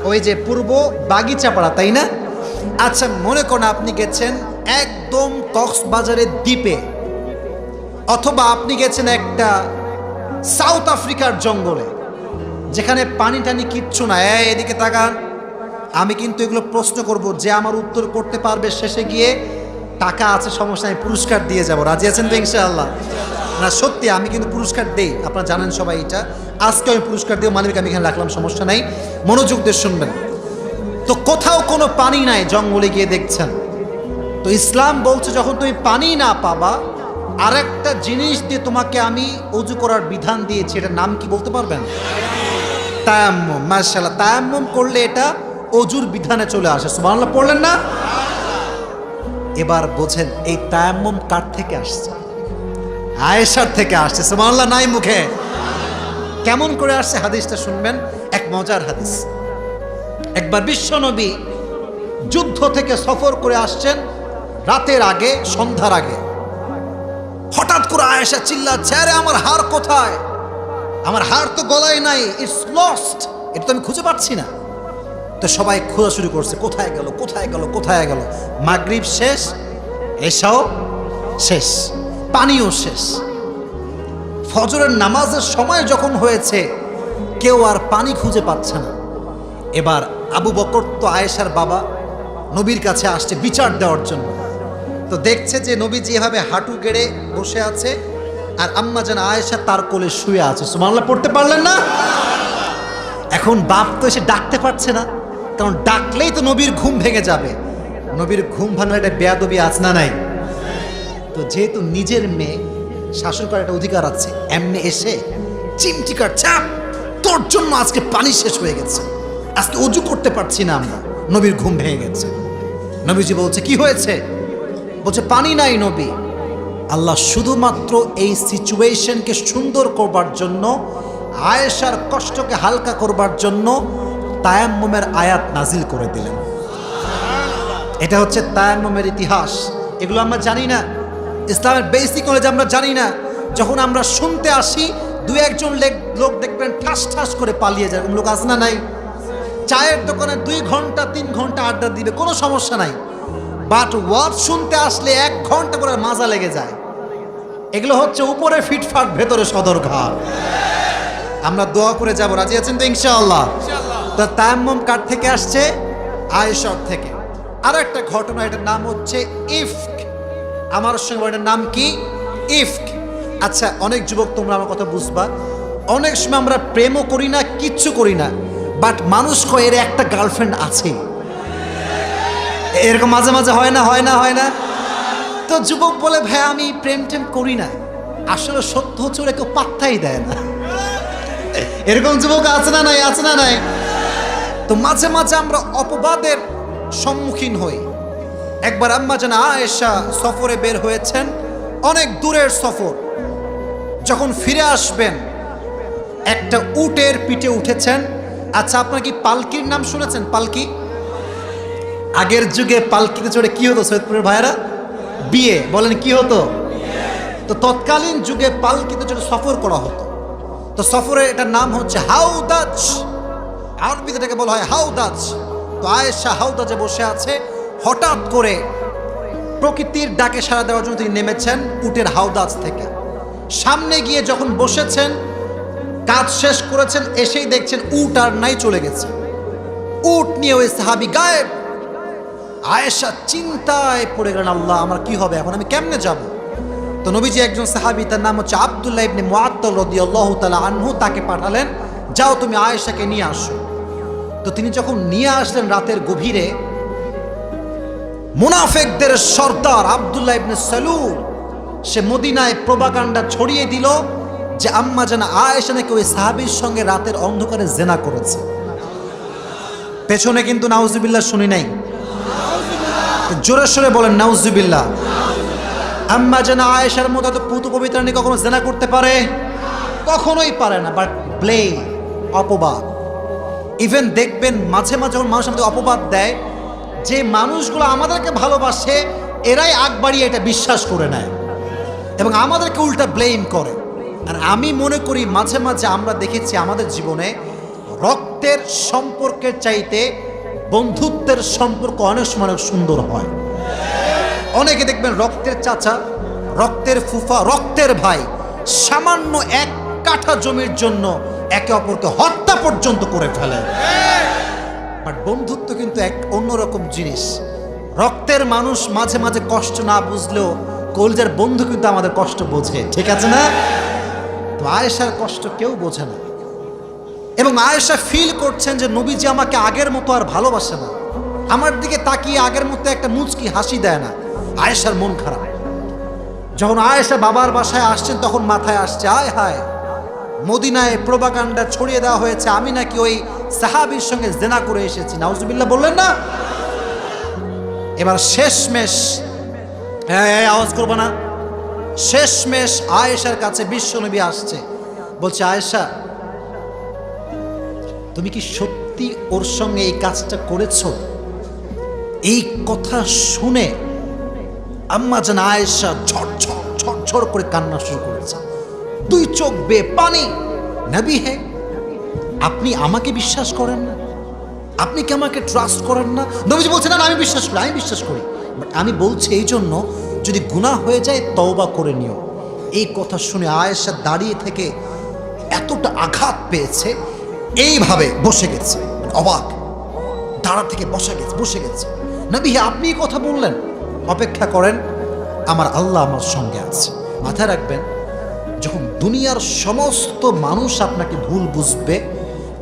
ওই যে পূর্ব বাগিচাপাড়া, তাই না? আচ্ছা, মনে করেন আপনি গেছেন একদম কক্সবাজারের দ্বীপে, অথবা আপনি গেছেন একটা সাউথ আফ্রিকার জঙ্গলে যেখানে পানি টানি কিচ্ছু না। এদিকে তাকান, আমি কিন্তু এগুলো প্রশ্ন করব, যে আমার উত্তর করতে পারবে শেষে গিয়ে টাকা আছে, সমস্যা নেই, পুরস্কার দিয়ে যাব। রাজি আছেন তো ইনশাআল্লাহ? না সত্যি, আমি কিন্তু পুরস্কার দেই, আপনারা জানেন সবাই এটা। আজকে আমি পুরস্কার দিয়ে মানবিক আমি এখানে রাখলাম, সমস্যা নাই, মনোযোগ দিয়ে শুনবেন। তো কোথাও কোনো পানি নাই, জঙ্গলে গিয়ে দেখছেন। তো ইসলাম বলছে যখন তুমি পানি না পাবা, আরেকটা জিনিস দিয়ে তোমাকে আমি ওযু করার বিধান দিয়েছি, এটার নাম কি বলতে পারবেন? তায়াম্মুম। মাশাআল্লাহ, তায়াম্মুম করলে এটা ওযুর বিধানে চলে আসে। সুবহানাল্লাহ পড়লেন না? এবার বোঝেন এই তায়াম্মুম কার থেকে আসছে? আয়েশার থেকে আসছে। সুবহানাল্লাহ নাই মুখে? কেমন করে আসছে হাদিসটা শুনবেন, এক মজার হাদিস। একবার বিশ্বনবী যুদ্ধ থেকে সফর করে আসছেন রাতের আগে, সন্ধ্যার আগে। হঠাৎ করে আয়েশা চিল্লাচ্ছে, আরে আমার হার কোথায়? আমার হার তো গলায় নাই, ইটস লস্ট, এটা তো আমি খুঁজে পাচ্ছি না। তো সবাই খোঁজা শুরু করছে, কোথায় গেল কোথায় গেল কোথায় গেল। মাগরিব শেষ, এশাও শেষ, পানিও শেষ। ফজরের নামাজের সময় যখন হয়েছে, কেউ আর পানি খুঁজে পাচ্ছে না। এবার আবু বকর তো আয়েশার বাবা, নবীর কাছে আসছে বিচার দেওয়ার জন্য। তো দেখছে যে নবীজি এভাবে হাঁটু গেড়ে বসে আছে, আর আম্মা যেন আয়েশা তার কোলে শুয়ে আছে। সুবহানাল্লাহ পড়তে পারলেন না? এখন বাপ তো এসে ডাকতে পারছে না, কারণ ডাকলেই তো নবীর ঘুম ভেঙে যাবে। নবীর ঘুম ভাঙার একটা বেয়াদবি আছে না নাই? তো যেহেতু নিজের মেয়ে, শাসন করার একটা অধিকার আছে, এমনি এসে চিমটি কাটছে, তোর জন্য আজকে পানি শেষ হয়ে গেছে, আজকে অজু করতে পারছি না আমরা, নবীর ঘুম ভেঙে গেছে। নবীজি বলছে কি হয়েছে? বলছে পানি নাই নবী। আল্লাহ শুধুমাত্র এই সিচুয়েশনকে সুন্দর করবার জন্য, আয়েশার কষ্টকে হালকা করবার জন্য তায়াম্মুমের আয়াত নাজিল করে দিলেন। এটা হচ্ছে তায়াম্মুমের ইতিহাস। এগুলো আমরা জানি না, ইসলামের বেসিক নলেজ আমরা জানি না। যখন আমরা শুনতে আসি, দু একজন লোক দেখবেন ঠাস ঠাস করে পালিয়ে যায়, এরকম লোক আছে না নাই? চায়ের দোকানে 2 ঘন্টা 3 ঘন্টা আড্ডা দিবে, কোনো সমস্যা নাই, বাট ওয়াজ শুনতে আসলে 1 ঘন্টা করে মাজা লেগে যায়। এগুলো হচ্ছে উপরে ফিটফাট, ভেতরে সদরঘাট। আমরা দোয়া করে যাব, রাজি আছেন তো ইনশাআল্লাহ? তো তায়াম্মুম কার থেকে আসছে? আয়েশার থেকে। আর একটা ঘটনা, এটার নাম হচ্ছে ইফক। আমার সঙ্গে এটার নাম কি? ইফক। আচ্ছা, অনেক যুবক তোমরা আমার কথা বুঝবা, অনেক সময় আমরা প্রেমও করি না, কিচ্ছু করি না, বাট মানুষ কয় এর একটা গার্লফ্রেন্ড আছে। এরকম মাঝে মাঝে হয় না? হয় না? হয় না? তো যুবক বলে ভাই আমি প্রেম টেম করি না, আসলে সত্য হচ্ছে ওরা কেউ পাত্তাই দেয় না। এরকম যুবক আছে না নাই? আছে না নাই? তো মাঝে মাঝে আমরা অপবাদের সম্মুখীন হই। একবার আম্মা জান আয়েশা সফরে বের হয়েছেন, অনেক দূরের সফর। যখন ফিরে আসবেন, একটা উটের পিঠে উঠেছেন। আচ্ছা, আপনার কি পালকির নাম শুনেছেন? পালকি? আগের যুগে পালকিতে চড়ে কি হতো সৈয়দপুরের ভাইরা? বিয়ে। বলেন কি হতো? তো তৎকালীন যুগে পালকিতে চড়ে সফর করা হতো। তো সফরের এটার নাম হচ্ছে হাউদাজ, আরবিতে এটাকে বলা হয় হাউদাজ। তো আয়েশা হাউদাজে বসে আছে, হঠাৎ করে প্রকৃতির ডাকে সাড়া দেওয়ার জন্য তিনি নেমেছেন উটের হাউদাজ থেকে। সামনে গিয়ে যখন বসেছেন, কাজ শেষ করেছেন, এসেই দেখছেন উট আর নাই, চলে গেছে। উট নিয়ে ওই সাহাবী গায়েব। আয়েশা চিন্তায় পড়ে গেলেন, আল্লাহ আমার কি হবে এখন, আমি কেমনে যাব? তো নবীজি একজন সাহাবী, তার নাম হচ্ছে আব্দুল্লাহ ইবনে মুআত্তাল রাদিয়াল্লাহু তাআলা আনহু, তাকে পাঠালেন, যাও তুমি আয়েশাকে নিয়ে আসো। তো তিনি যখন নিয়ে আসলেন রাতের গভীরে, মুনাফিকদের সর্দার আব্দুল্লাহ ইবনে সালুল সে মদিনায় প্রোপাগান্ডা ছড়িয়ে দিল যে আম্মা জান আয়েশা নাকি ওই সাহাবীর সঙ্গে রাতের অন্ধকারে জেনা করেছে। পেছনে কিন্তু নাউজুবিল্লাহ শুনি নাই, জোরে সোরে বলেন নাউজুবিল্লাহ। আম্মা জান আয়েশার মতো তো পুতু পবিত্রানি কখনো জেনা করতে পারে? কখনোই পারে না। বাট ব্লেম, অপবাদ। ইভেন দেখবেন মাঝে মাঝে যখন মানুষ আমাদের অপবাদ দেয়, যে মানুষগুলো আমাদেরকে ভালোবাসে এরাই আগ বাড়িয়ে এটা বিশ্বাস করে নেয় এবং আমাদেরকে উল্টা ব্লেম করে। আর আমি মনে করি মাঝে মাঝে আমরা দেখেছি আমাদের জীবনে রক্তের সম্পর্কের চাইতে বন্ধুত্বের সম্পর্ক অনেক সময় অনেক সুন্দর হয়। অনেকে দেখবেন রক্তের চাচা, রক্তের ফুফা, রক্তের ভাই সামান্য 1 কাঠা জমির জন্য একে অপরকে হত্যা পর্যন্ত করে ফেলে। বাট বন্ধুত্ব কিন্তু এক অন্যরকম জিনিস। রক্তের মানুষ মাঝে মাঝে কষ্ট না বুঝলেও কলজার বন্ধু কিন্তু আমাদের কষ্ট বোঝে, ঠিক আছে না? তো আয়েশার কষ্ট কেউ বোঝে না, এবং আয়েশা ফিল করছেন যে নবীজি আমাকে আগের মতো আর ভালোবাসে না, আমার দিকে তাকিয়ে আগের মতো একটা মুচকি হাসি দেয় না। আয়েশার মন খারাপ। যখন আয়েশা বাবার বাসায় আসছেন, তখন মাথায় আসছে, আয় হায়, মদিনায় প্রোপাগান্ডা ছড়িয়ে দেওয়া হয়েছে আমি নাকি ওই সাহাবীর সঙ্গে জেনা করে এসেছি। নাউজুবিল্লাহ বললেন না? এবার শেষমেশ হ্যাঁ, আওয়াজ করবো না। শেষমেশ আয়েশার কাছে বিশ্বনবী আসছে, বলছে আয়েশা, তুমি কি সত্যি ওর সঙ্গে এই কাজটা করেছো? এই কথা শুনে আম্মা জান আয়েশা ঝরঝর ঝরঝর করে কান্না শুরু করেছে, দুই চোখ বেয়ে পানি। নবী হে, আপনি আমাকে বিশ্বাস করেন না? আপনি কি আমাকে ট্রাস্ট করেন না? নবীজি বলছেন, না আমি বিশ্বাস করি, আমি বিশ্বাস করি, বাট আমি বলছি এই জন্য যদি গুনাহ হয়ে যায় তওবা করে নিও। এই কথা শুনে আয়েশা দাঁড়িয়ে থেকে এতটা আঘাত পেয়েছে, এইভাবে বসে গেছে, অবাক, দাঁড়া থেকে বসে গেছে। নবী আপনি এই কথা বললেন? অপেক্ষা করেন, আমার আল্লাহ আমার সঙ্গে আছে। মাথায় রাখবেন, যখন দুনিয়ার সমস্ত মানুষ আপনাকে ভুল বুঝবে,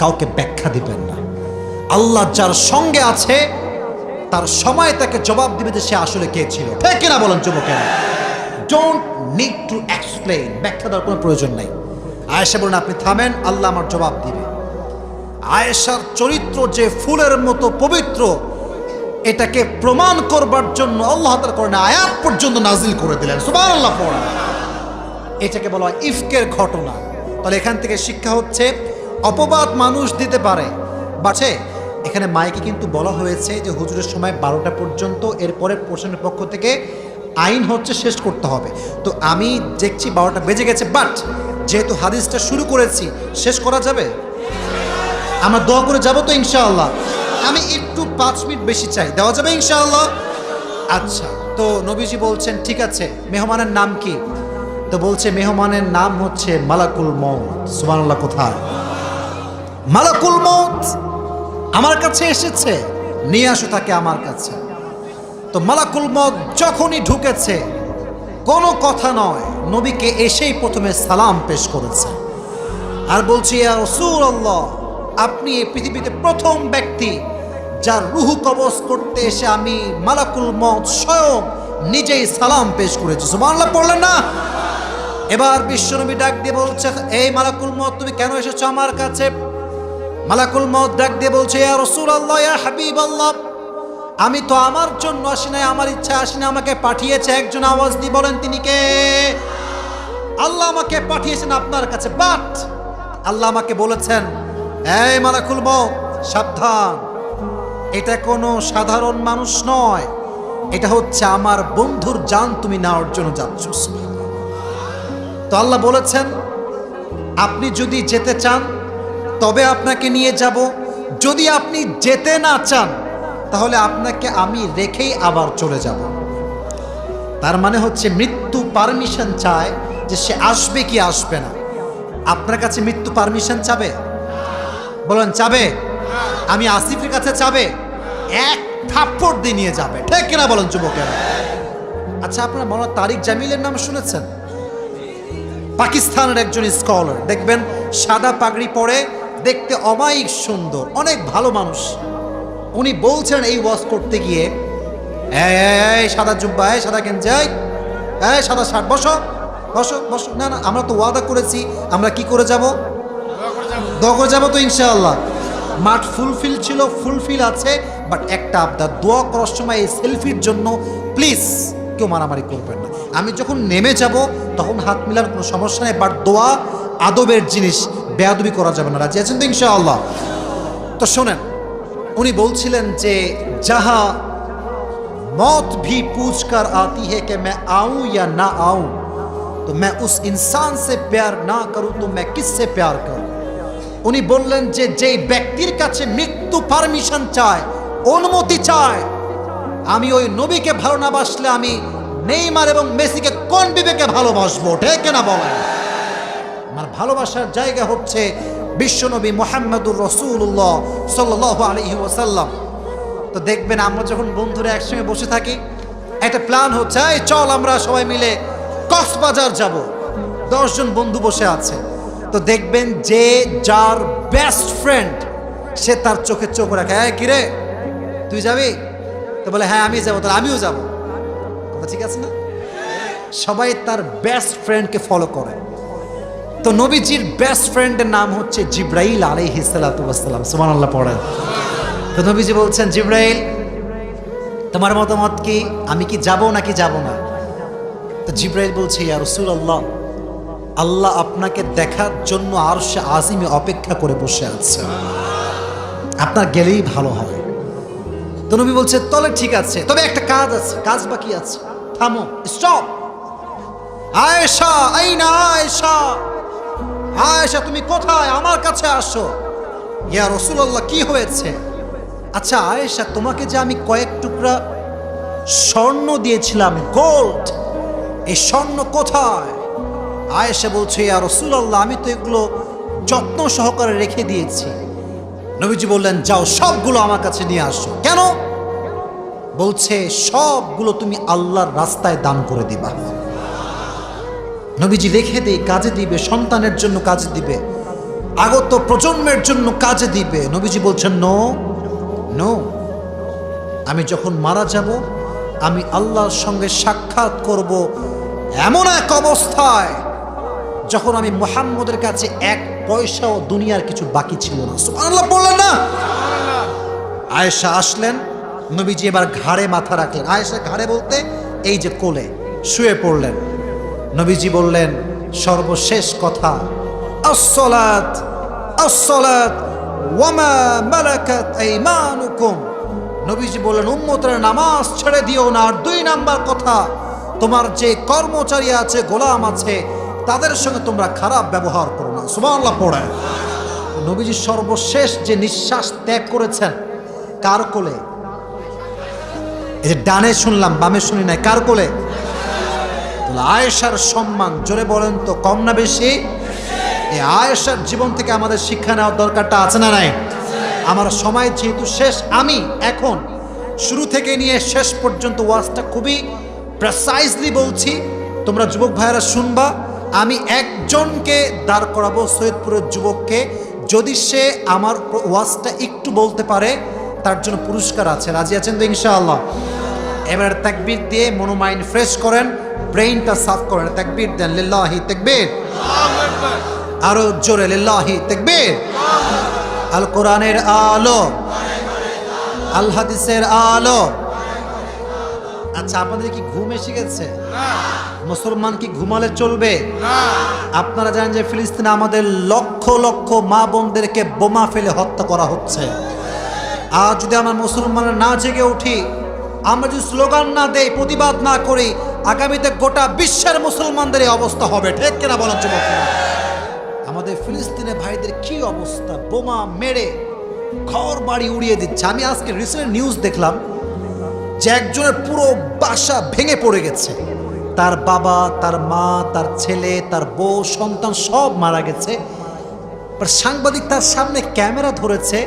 কাউকে ব্যাখ্যা দিবেন না। আল্লাহ যার সঙ্গে আছে তার সময় তাকে জবাব দিবে যে সে আসলে কে ছিল। ঠিক কিনা বলেন যুবকেরা? ডোন্ট নিড টু এক্সপ্লেইন, ব্যাখ্যা দেওয়ার কোনো প্রয়োজন নাই। আয়েশা বলেন, আপনি থামেন, আল্লাহ আমার জবাব দিবে। আয়েশার চরিত্র যে ফুলের মতো পবিত্র, এটাকে প্রমাণ করবার জন্য আল্লাহ তাআলা কোরআনে আয়াত পর্যন্ত নাজিল করে দিলেন। সুবহানাল্লাহ পড়া, এটাকে বলা হয় ইফকের ঘটনা। তাহলে এখান থেকে শিক্ষা হচ্ছে, অপবাদ মানুষ দিতে পারে, বাটে এখানে মাইকে কিন্তু বলা হয়েছে যে হুজুরের সময় 12টা পর্যন্ত, এরপরে প্রশাসনের পক্ষ থেকে আইন হচ্ছে শেষ করতে হবে। তো আমি দেখছি 12টা বেজে গেছে, বাট যেহেতু হাদিসটা শুরু করেছি, শেষ করা যাবে? আমরা দোয়া করে যাব তো ইনশাআল্লাহ? আমি একটু 5 মিনিট বেশি চাই, দেওয়া যাবে ইনশাআল্লাহ? আচ্ছা, তো নবীজি বলছেন ঠিক আছে, মেহমানের নাম কি? তো বলছে মেহমানের নাম হচ্ছে মালাকুল মউত। সুবহানাল্লাহ। কোথায়? মালাকুল মউত আমার কাছে এসেছে, নিয়ে আসো তাকে আমার কাছে। তো মালাকুল মউত যখনই ঢুকেছে, কোনো কথা নয়, নবীকে এসেই প্রথমে সালাম পেশ করেছে আর বলছি, ইয়া রাসূলুল্লাহ, আপনি এই পৃথিবীতে প্রথম ব্যক্তি যার রুহু কবজ করতে এসে আমি মালাকুল মউত স্বয়ং নিজেই সালাম পেশ করেছি। সুবহানাল্লাহ পড়লেন না? এবার বিশ্বনবী ডাক দিয়ে বলছে, এই মালাকুল মউত, তুমি কেন এসেছো আমার কাছে? মালাকুল মউত ডাক দিয়ে বলছে, ইয়া রাসূলুল্লাহ, ইয়া হাবিবাল্লাহ, আমি তো আমার জন্য আসি নাই, আমার ইচ্ছা আসি না, আমাকে পাঠিয়েছে একজন। আওয়াজ দিয়ে বলেন তিনি কে? আল্লাহ আমাকে পাঠিয়েছেন আপনার কাছে, বাট আল্লাহ আমাকে বলেছেন, এই মালাকুল মউত, সাবধান, এটা কোনো সাধারণ মানুষ নয়, এটা হচ্ছে আমার বন্ধুর জান তুমি নেওয়ার জন্য যাচ্ছ। তো আল্লাহ বলেছেন, আপনি যদি যেতে চান তবে আপনাকে নিয়ে যাব, যদি আপনি যেতে না চান তাহলে আপনাকে আমি রেখেই আবার চলে যাব। তার মানে হচ্ছে মৃত্যু পারমিশন চায় যে সে আসবে কি আসবে না। আপনার কাছে মৃত্যু পারমিশন চাবে? বলেন চাবে? আমি আসিফের কাছে চাবে? এক থাপ্পড় দিয়ে নিয়ে যাবে। ঠিক কিনা বলেন যুবকেরা? আচ্ছা, আপনারা মাওলানা তারিক জামিলের নাম শুনেছেন? পাকিস্তানের একজন স্কলার, দেখবেন সাদা পাগড়ি পরে, দেখতে অমায়িক সুন্দর, অনেক ভালো মানুষ। উনি বলছেন এই ওয়াজ করতে গিয়ে, এই সাদা জুব্বা, এই সাদা গেঞ্জি, এই সাদা শার্ট, বসো বসো বসো। না না, আমরা তো ওয়াদা করেছি, আমরা কি করে যাব? দোয়া করে যাবো তো ইনশাআল্লাহ। মাঠ ফুলফিল ছিল, ফুলফিল আছে, বাট একটা আবদার, দোয়া করার সময় এই সেলফির জন্য প্লিজ কেউ মারামারি করবেন না। আমি যখন নেমে যাব তখন হাত মিলার কোনো সমস্যা নেই, বাট দোয়া আদবের জিনিস, বেয়াদবি করা যাবে না। রাজি আছেন তো ইনশাআল্লাহ? তো শোনেন, উনি বলছিলেন যে जहां मौत भी पूछ कर आती है कि मैं आऊं या ना आऊं, तो मैं उस इंसान से प्यार ना करूं तो मैं किससे प्यार करूं। উনি বললেন যে যেই ব্যক্তির কাছে মৃত্যু পারমিশন চায়, অনুমতি চায়, আমি ওই নবীকে ভালো না বাসলে আমি নেইমার এবং মেসিকে কোন বিবেকে ভালোবাসবো? ঠিক না বলেন? আমার ভালোবাসার জায়গা হচ্ছে বিশ্বনবী মুহাম্মদুর রাসূলুল্লাহ সাল্লাল্লাহু আলাইহি ওয়াসাল্লাম। তো দেখবেন আমরা যখন বন্ধুরা একসঙ্গে বসে থাকি, একটা প্ল্যান হচ্ছে, এই চল আমরা সবাই মিলে কক্সবাজার যাব, 10 জন বন্ধু বসে আছে। তো দেখবেন যে যার বেস্ট ফ্রেন্ড, সে তার চোখে চোখ রাখে, হ্যাঁ কিরে তুই যাবি? তো বলে হ্যাঁ আমি যাবো, তাহলে আমিও যাবো। কথা ঠিক আছে না? সবাই তার বেস্ট ফ্রেন্ডকে ফলো করে। তো নবীজির বেস্ট ফ্রেন্ডের নাম হচ্ছে জিব্রাইল আলাইহিস সালাতু ওয়াস সালাম। সুবহানাল্লাহ পড়েন। তো নবীজি বলছেন, জিব্রাইল তোমার মতামত কি, আমি কি যাব নাকি যাব না? তো জিব্রাইল বলছে, ইয়া রাসূলুল্লাহ, আল্লাহ আপনাকে দেখার জন্য আরশে আজিমে অপেক্ষা করে বসে আছে, আপনার গেলেই ভালো হয়। তো নবী বলছে, তবে ঠিক আছে, তবে একটা কাজ আছে। কাজ বাকি আছে, থামো, স্টপ। আয়েশা, আইনা আয়েশা, আয়েশা তুমি কোথায়? আমার কাছে আসো। ইয়া রাসূলুল্লাহ, কি হয়েছে? আচ্ছা আয়েশা, তোমাকে যে আমি কয়েক টুকরা স্বর্ণ দিয়েছিলাম, গোল্ড, এই স্বর্ণ কোথায়? আয়েশা বলছে, ইয়া রাসূলুল্লাহ, আমি তো এগুলো যত্ন সহকারে রেখে দিয়েছি। নবীজি বললেন, যাও সবগুলো আমার কাছে নিয়ে আসো। কেন? বলছে, সবগুলো তুমি আল্লাহর রাস্তায় দান করে দিবা। নবীজি রেখে দেই, কাজে দিবে, সন্তানের জন্য কাজে দিবে, আগত প্রজন্মের জন্য কাজে দিবে। নবীজি বলছেন, নো নো, আমি যখন মারা যাব আমি আল্লাহর সঙ্গে সাক্ষাৎ করব এমন এক অবস্থায় যখন আমি মুহাম্মদের কাছে এক পয়সাও দুনিয়ার কিছু বাকি ছিল না। সুবহানাল্লাহ বললেন না? আয়েশা আসলেন, নবীজি এবার ঘাড়ে মাথা রাখলেন। আয়েশা ঘাড়ে বলতে এই যে কোলে শুয়ে পড়লেন। নবীজি বললেন, সর্বশেষ কথা, আসসালাত আসসালাত ওয়া মা মালাকাত আইমানুকুম। নবীজি বললেন, উম্মতের নামাজ ছেড়ে দিও না। আর 2 নাম্বার কথা, তোমার যে কর্মচারী আছে, গোলাম আছে, তাদের সঙ্গে তোমরা খারাপ ব্যবহার করো না। সুবহানাল্লাহ পড়ে। নবীজি সর্বশেষ যে নিঃশ্বাস ত্যাগ করেছেন কার কোলে? এই যে ডানে শুনলাম, বামে শুনি নাই, কার কোলে? আয়েশার সম্মান, জোরে বলেন তো, কম না বেশি? এই আয়েশার জীবন থেকে আমাদের শিক্ষা নেওয়ার দরকারটা আছে না নাই? আমার সময় যেহেতু শেষ, আমি এখন শুরু থেকে নিয়ে শেষ পর্যন্ত ওয়াজটা খুবই প্রেসাইজলি বলছি, তোমরা যুবক ভাইয়েরা শুনবা। আমি একজনকে দাঁড় করাবো, সৈয়দপুরের যুবককে, যদি সে আমার ওয়াজটা একটু বলতে পারে তার জন্য পুরস্কার আছে। রাজি আছেন তো ইনশাআল্লাহ? এবার তাকবীর দিয়ে মনোমাইন্ড ফ্রেশ করেন, ব্রেইনটা সাফ করেন। তাকবীর দেন, লিল্লাহি তাকবীর, আরো জোরে লিল্লাহি তাকবীর। আল কোরআনের আলো, আল হাদিসের আলো। আচ্ছা, আপনাদের কি ঘুম এসে গেছে? মুসলমান কি ঘুমালে চলবে? আপনারা জানেন যে ফিলিস্তিনে আমাদের লক্ষ লক্ষ মা বোনদেরকে বোমা ফেলে হত্যা করা হচ্ছে। আর যদি আমরা মুসলমানরা না জেগে উঠি, আমরা যদি স্লোগান না দেই, প্রতিবাদ না করি, আগামীতে গোটা বিশ্বের মুসলমানদের এই অবস্থা হবে। ঠিক কিনা বলেন যুবকরা? আমাদের ফিলিস্তিনে ভাইদের কি অবস্থা, বোমা মেরে ঘর বাড়ি উড়িয়ে দিচ্ছে। আমি আজকে রিসেন্ট নিউজ দেখলাম যে একজনের পুরো বাসা ভেঙে পড়ে গেছে, তার বাবা, তার মা, তার ছেলে, তার বউ, সন্তান সব মারা গেছে। সাংবাদিক তার সামনে ক্যামেরা ধরেছে,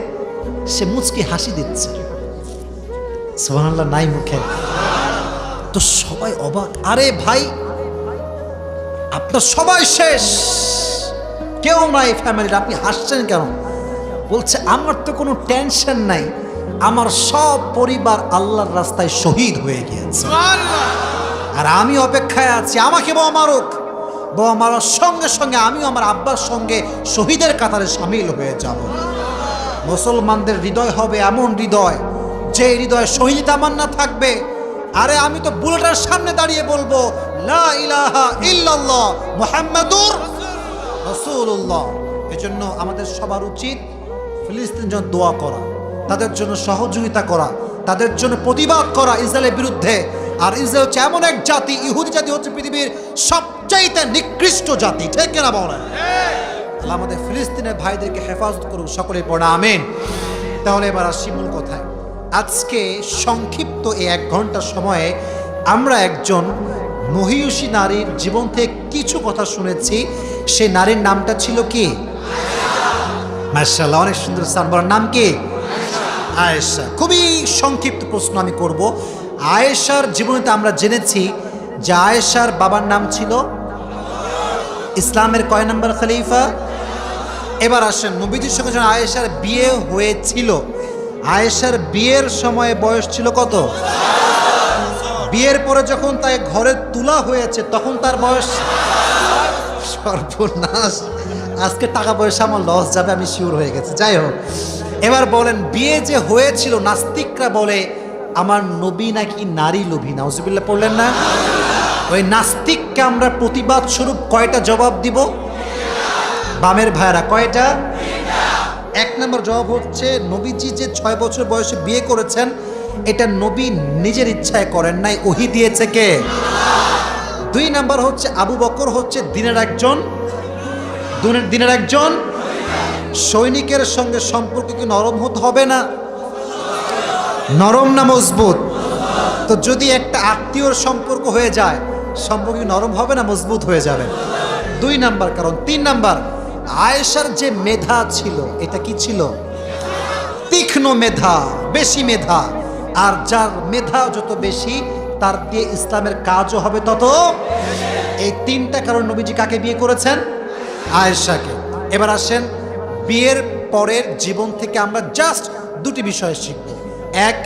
সে মুচকি হাসি দিচ্ছে। সুবহানাল্লাহ নাই মুখে, তো সবাই অবাক। আরে ভাই, আপনার সবাই শেষ, কেউ নাই ফ্যামিলির, আপনি হাসছেন কেন? বলছে, আমার তো কোনো টেনশন নাই, আমার সব পরিবার আল্লাহর রাস্তায় শহীদ হয়ে গিয়েছে, আর আমি অপেক্ষায় আছি আমাকে বোমা মারুক। বোমা মারার সঙ্গে সঙ্গে আমিও আমার আব্বার সঙ্গে শহীদের কাতারে সামিল হয়ে যাব। মুসলমানদের হৃদয় হবে এমন হৃদয়, যে হৃদয়ে শহীদ তামান্না থাকবে। আরে আমি তো বুলেটের সামনে দাঁড়িয়ে বলবো, লা ইলাহা ইল্লাল্লাহ মুহাম্মাদুর রাসূলুল্লাহ। এজন্য আমাদের সবার উচিত ফিলিস্তিনের জন্য দোয়া করা, তাদের জন্য সহযোগিতা করা, তাদের জন্য প্রতিবাদ করা ইসরায়েলের বিরুদ্ধে। আর ইসরায়েল হচ্ছে এমন এক জাতি, ইহুদি জাতি হচ্ছে পৃথিবীর সবচাইতে নিকৃষ্ট জাতি। ঠিক কিনা বলেন? আল্লাহ আমাদের ফিলিস্তিনের ভাইদেরকে হেফাজত করুক, সকলেই পড়া আমিন। তাহলে এবার আসি মূল কথায়। আজকে সংক্ষিপ্ত এই 1 ঘন্টা সময়ে আমরা একজন মহিয়সী নারীর জীবন থেকে কিছু কথা শুনেছি। সেই নারীর নামটা ছিল কি? মাশাআল্লাহ, অনেক সুন্দর সানবরার নাম কি? আয়েশা। খুবই সংক্ষিপ্ত প্রশ্ন আমি করব। আয়েশার জীবনেতে আমরা জেনেছি যে আয়েশার বাবার নাম ছিল ইসলামের কয় নম্বর খলিফা? এবার আসেন, নবীজির সঙ্গে যখন আয়েশার বিয়ে হয়েছিল, আয়েশার বিয়ের সময় বয়স ছিল কত? বিয়ের পরে যখন তাই ঘরে তোলা হয়েছে তখন তার বয়স? সর্বনাশ, আজকে টাকা পয়সা আমার লস যাবে আমি শিওর হয়ে গেছি। যাই হোক, এবার বলেন, বিয়ে যে হয়েছিল, নাস্তিকরা বলে আমার নবী নাকি নারী লোভী। নাউজুবিল্লাহ পড়লেন না? ওই নাস্তিককে আমরা প্রতিবাদ স্বরূপ কয়টা জবাব দিব? বামের ভাইরা কয়টা? এক নম্বর জবাব হচ্ছে নবীজি যে 6 বছর বয়সে বিয়ে করেছেন এটা নবী নিজের ইচ্ছায় করেন নাই, ওহী দিয়েছে কে? 2 নাম্বার হচ্ছে আবু বকর হচ্ছে দিনের একজন সৈনিকের সঙ্গে সম্পর্ক কি নরম হতে হবে না? নরম না মজবুত? তো যদি একটা আত্মীয়র সম্পর্ক হয়ে যায় সম্পর্ক কি নরম হবে না মজবুত হয়ে যাবে? 2 নাম্বার কারণ। 3 নাম্বার, আয়েশার যে মেধা ছিল এটা কি ছিল? তীক্ষ্ণ মেধা, বেশি মেধা। আর যার মেধা যত বেশি তার দিয়ে ইসলামের কাজও হবে তত। এই 3টা কারণ নবীজি কাকে বিয়ে করেছেন? আয়েশাকে। এবার আসেন বিয়ের পরের জীবন থেকে আমরা জাস্ট 2টি বিষয় শিখব। এক,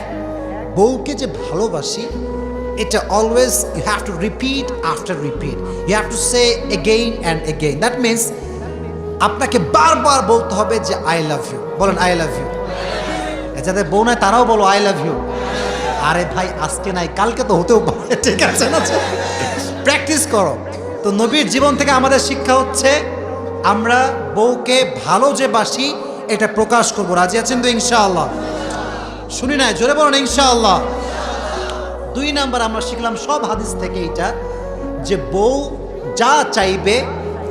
বউকে যে ভালোবাসি এটা always you have to repeat after repeat, you have to say again and again. That means আপনাকে বারবার বলতে হবে যে আই লাভ ইউ। বলেন আই লাভ ইউ। যাদের বউ নাই তারাও বলো আই লাভ ইউ। আরে ভাই আজকে নাই কালকে তো হতেও পারে, ঠিক আছে না? প্র্যাকটিস করো। তো নবীর জীবন থেকে আমাদের শিক্ষা হচ্ছে আমরা বউকে ভালো যে বাসি এটা প্রকাশ করবো। রাজি আছেন তো ইনশাআল্লাহ? শুনি নাই, জোরে বলুন ইনশাআল্লাহ। 2 নাম্বার আমরা শিখলাম সব হাদিস থেকে এটা যে বউ যা চাইবে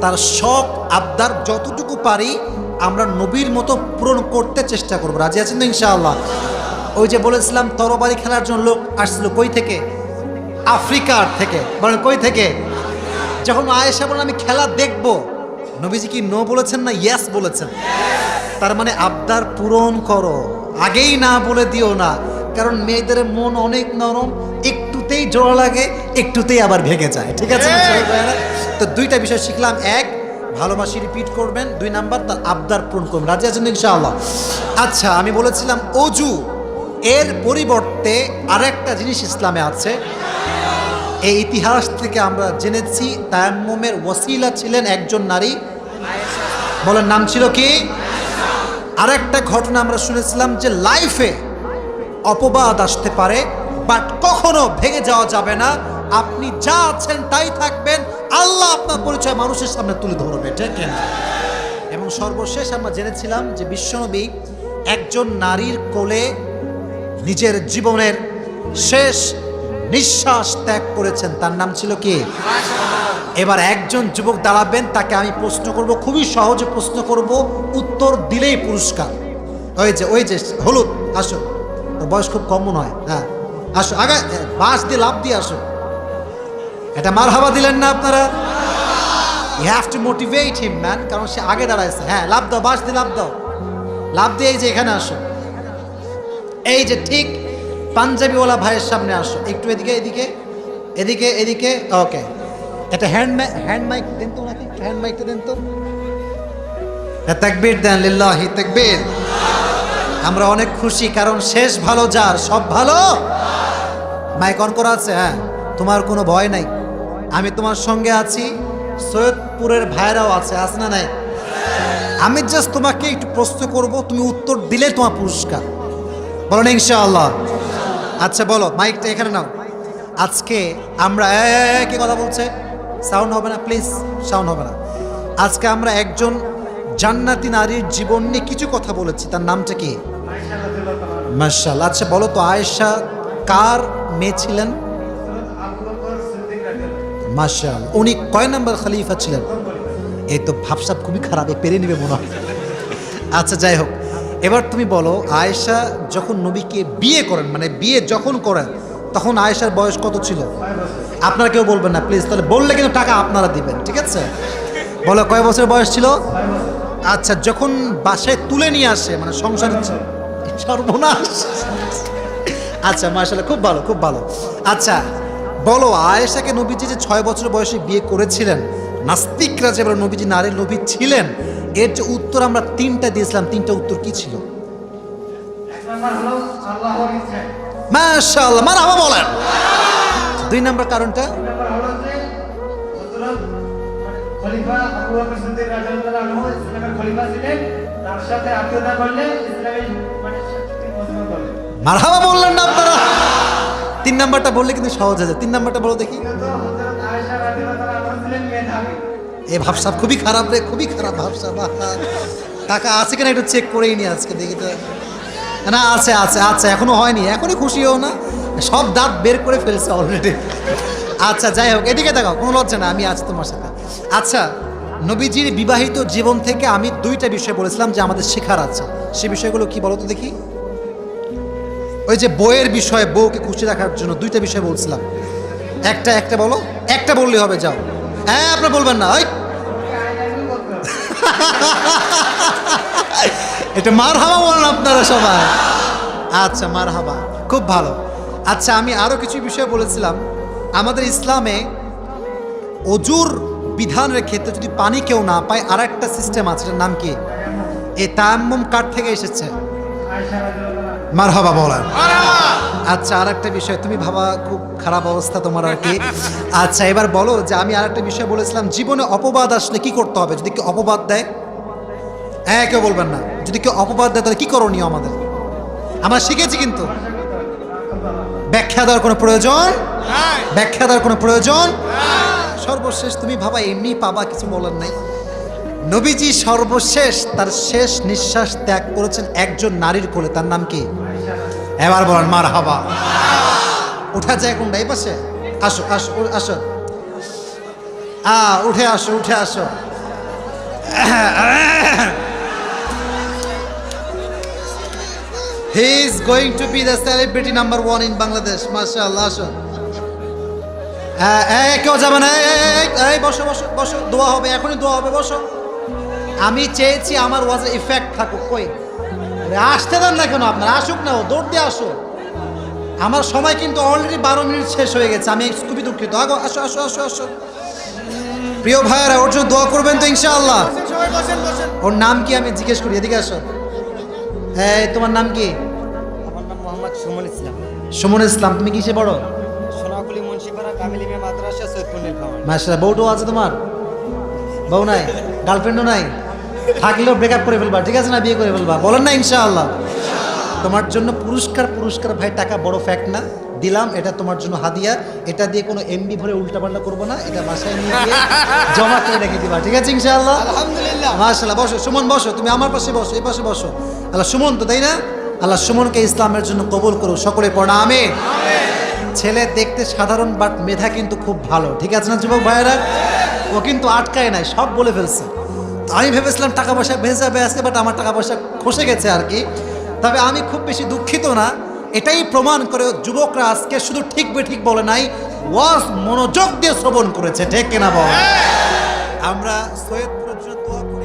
তার শখ আবদার যতটুকু পারি আমরা নবীর মতো পূরণ করতে চেষ্টা করবো। রাজি আছেন তো ইনশাআল্লাহ? ওই যে বলেছিলাম তরবারি খেলার জন্য লোক আসছিল কই থেকে? আফ্রিকার থেকে। বলেন কই থেকে? যখন আয়েশা বলেন আমি খেলা দেখবো, নবীজি কি নো বলেছেন না ইয়েস বলেছেন? তার মানে আবদার পূরণ করো, আগেই না বলে দিও না, কারণ মেয়েদের মন অনেক নরম, একটুতেই জোড়া লাগে একটুতেই আবার ভেঙে যায়, ঠিক আছে? তো 2টা বিষয় শিখলাম। 1, ভালোবাসি রিপিট করবেন। 2 নাম্বার, তার আবদার পূরণ করবেন। রাজি আছেন ইনশাআল্লাহ? আচ্ছা, আমি বলেছিলাম অজু এর পরিবর্তে আরেকটা জিনিস ইসলামে আছে। এই ইতিহাস থেকে আমরা জেনেছি তায়াম্মুমের ওয়াসিলা ছিলেন একজন নারী। বলেন নাম ছিল কি? আরেকটা ঘটনা আমরা শুনেছিলাম যে লাইফে অপবাদ আসতে পারে বাট কখনো ভেঙে যাওয়া যাবে না। আপনি যা আছেন তাই থাকবেন, আল্লাহ আপনার পরিচয় মানুষের সামনে তুলে ধরবে, ঠিক না? এবং সর্বশেষ আমরা জেনেছিলাম যে বিশ্বনবী একজন নারীর কোলে নিজের জীবনের শেষ নিঃশ্বাস ত্যাগ করেছেন, তার নাম ছিল কি? এবার একজন যুবক দাঁড়াবেন, তাকে আমি প্রশ্ন করব, খুবই সহজে প্রশ্ন করব, উত্তর দিলেই পুরস্কার। ওই যে হলুদ, আসো, ওর বয়স খুব কম নয়। হ্যাঁ আসো, আগে বাঁশ দিয়ে লাভ দিয়ে আসো। এটা মারহাবা দিলেন না আপনারা? You have to motivate him man, কারণ সে আগে দাঁড়াইছে। হ্যাঁ লাভ দাও, বাঁশ দিয়ে লাভ দাও, লাভ দিয়ে এই যে এখানে আসো, এই যে ঠিক পাঞ্জাবিওয়ালা ভাইয়ের সামনে আসো, একটু এদিকে এদিকে এদিকে এদিকে। ওকে, এটা হ্যান্ড মাইক দেন তো নাকি? হ্যান্ড মাইকটা দেন তো। তাকবীর দেন, লিল্লাহি তাকবীর। আমরা অনেক খুশি কারণ শেষ ভালো যার, সব ভালো। মাইক অন করা আছে? হ্যাঁ, তোমার কোনো ভয় নাই, আমি তোমার সঙ্গে আছি। সৈয়দপুরের ভাইরাও আছে না নাই? আমি জাস্ট তোমাকে একটু প্রশ্ন করব, তুমি উত্তর দিলে তোমার পুরস্কার। বলেন ইনশাআল্লাহ? আচ্ছা বলো, মাইকটা এখানে নাও। আজকে আমরা কি কথা বলছে? সাউন্ড হবে না প্লিজ, সাউন্ড হবে না। আজকে আমরা একজন জান্নাতি নারীর জীবন নিয়ে কিছু কথা বলেছি, তার নামটা কি? মাশাআল্লাহ। আচ্ছা বলো তো, আয়েশা কার মেয়ে ছিলেন? মাশাআল্লাহ। উনি কয় নাম্বার খলিফা ছিলেন? এই তো ভাবসাব খুবই খারাপ, পেরে নিবে মনে হয়। আচ্ছা যাই হোক, এবার তুমি বলো, আয়েশা যখন নবীকে বিয়ে করেন, মানে বিয়ে যখন করেন, তখন আয়েশার বয়স কত ছিল? আপনারা কেউ বলবেন না প্লিজ, তাহলে বললে কিন্তু টাকা আপনারা দিবেন, ঠিক আছে? বলো কয় বছর বয়স ছিল? আচ্ছা, যখন বাসায় তুলে নিয়ে আসে, মানে সংসারে, সর্বনাশ। আচ্ছা মাশাআল্লাহ, খুব ভালো খুব ভালো। আচ্ছা বলো, আয়েশাকে নবীজি যে 6 বছর বয়সে বিয়ে করেছিলেন, নাস্তিকরা যে নবীজি নারীর নবী ছিলেন, এর যে উত্তর আমরা 3টা দিয়েছিলাম, 3টা উত্তর কি ছিল? মাশাআল্লাহ, মারহাবা বলেন। 2 নম্বর কারণটা? খলিফা আবু বকর সিদ্দিক রাদিয়াল্লাহু আনহু ইসলামের খলিফা ছিলেন, তার সাথে আত্মীয়তা করলে ইসলামের মানে শক্তি মজবুত হবে। মারহাবা বললেন না আপনারা? 3 নাম্বারটা বললে কিন্তু সহজ হয়ে যায়। 3 নাম্বারটা বলো দেখি। হযরত এ ভাবসাব খুবই খারাপ রে, খুবই খারাপ ভাবসাব। টাকা আছে কিনা একটু চেক করেই নি আজকে, দেখি তো। না আছে আছে আছে, এখনো হয়নি, এখনই খুশি হও না, সব দাঁত বের করে ফেলছে অলরেডি। আচ্ছা যাই হোক, এদিকে দেখাও, কোনো লজ্জা না, আমি আছি তোমার সাথে। আচ্ছা, নবীজির বিবাহিত জীবন থেকে আমি দুইটা বিষয় বলেছিলাম যে আমাদের শেখার আছে, সে বিষয়গুলো কি বলো তো দেখি। ওই যে বউয়ের বিষয়ে, বউকে খুশি রাখার জন্য দুইটা বিষয় বলছিলাম, একটা একটা বলো, একটা বললেই হবে, যাও। হ্যাঁ আপনারা বলবেন না, ওই এটা মার হাবা বলেন আপনারা সবাই। আচ্ছা মার হাবা, খুব ভালো। আচ্ছা আমি আরো কিছু বিষয় বলেছিলাম, আমাদের ইসলামে অজুর বিধানের ক্ষেত্রে যদি পানি কেউ না পায়, আর একটা সিস্টেম আছে, এটার নাম কি? এই তায়াম্মুম কার থেকে এসেছে? মারহাবা বলেন। আচ্ছা আর একটা বিষয়, তুমি ভাবা খুব খারাপ অবস্থা তোমার আর কি। আচ্ছা এবার বলো যে আমি আর একটা বিষয় বলেছিলাম, জীবনে অপবাদ আসলে কি করতে হবে? যদি কেউ অপবাদ দেয়, হ্যাঁ কেউ বলবেন না, যদি কেউ অপবাদ দেয় তাহলে কি করণীয় আমাদের? আমরা শিখেছি কিন্তু ব্যাখ্যা দেওয়ার কোনো প্রয়োজন, ব্যাখ্যা দেওয়ার কোনো প্রয়োজন। সর্বশেষ তুমি ভাবা এমনি পাবা, কিছু বলার নাই। নবীজি সর্বশেষ তার শেষ নিঃশ্বাস ত্যাগ করেছেন একজন নারীর কোলে, তার নাম কি? এবার বলেন মারহাবা। উঠা যায় কোনটা? এই পাশে আসো আসো আসো, উঠে আসো উঠে আসো। He is going to be the celebrity number 1 in Bangladesh, মাশাআল্লাহ। আসো, কেউ যাবে না, এই বসো বসো বসো, দোয়া হবে এখনই, দোয়া হবে, বসো। আমি চেয়েছি আমার ওয়াজে ইফেক্ট থাকুক, কই আসতে দেন না কেন? আপনারা আসুক না, দৌড় দিয়ে আসো। আমার সময় কিন্তু অলরেডি 12 মিনিট শেষ হয়ে গেছে, আমি খুবই দুঃখিত। আগো আসো আসো আসো আসো। প্রিয় ভাইয়েরা, ওর জন্য দোয়া করবেন তো ইনশাআল্লাহ। ওর নাম কি আমি জিজ্ঞেস করি, এদিকে আসো। হ্যাঁ তোমার নাম কি? আমার নাম মোহাম্মদ সুমন ইসলাম। সুমন ইসলাম, তুমি কিসে পড়ো? সোনাকুলি মুন্সিপাড়া কামিলী মেয়ে মাদ্রাসা সৈয়দপুর নীলফামারী। মাশাআল্লাহ। বউটাও আছে তোমার? বউ নাই, গার্লফ্রেন্ডও নাই? থাকলেও ব্রেকআপ করে ফেলবা, ঠিক আছে না? বিয়ে করে ফেলবা, বলেন না ইনশাআল্লাহ। তোমার জন্য পুরস্কার, পুরস্কার ভাই, টাকা বড় ফ্যাক্ট না, দিলাম, এটা তোমার জন্য হাদিয়া। এটা দিয়ে কোনো এমবি ভরে উল্টাপাল্টা করবো না, এটা বাসায় নিয়ে গিয়ে জমা করে রেখে দিবা, ঠিক আছে ইনশাআল্লাহ? আলহামদুলিল্লাহ। মাশাআল্লাহ। বসো সুমন, বসো, তুমি আমার পাশে বসো, এই পাশে বসো। আল্লাহ সুমন তো, তাই না? আল্লাহ সুমনকে ইসলামের জন্য কবুল করুক, সকলে পড়া আমিন। ছেলে দেখতে সাধারণ, বাট মেধা কিন্তু খুব ভালো, ঠিক আছে না যুবক ভাইয়েরা? ও কিন্তু আটকায় নাই, সব বলে ফেলছে। তো আমি ভেবেছিলাম টাকা পয়সা ভেসে যাবে আজকে, বাট আমার টাকা পয়সা খসে গেছে আর কি। তবে আমি খুব বেশি দুঃখিত না, এটাই প্রমাণ করে যুবকরা আজকে শুধু ঠিক বেঠিক বলে নাই, ওয়াজ মনোযোগ দিয়ে শ্রবণ করেছে, ঠিক কিনা বল? আমরা সৈয়দপুরের জন্য দোয়া করি।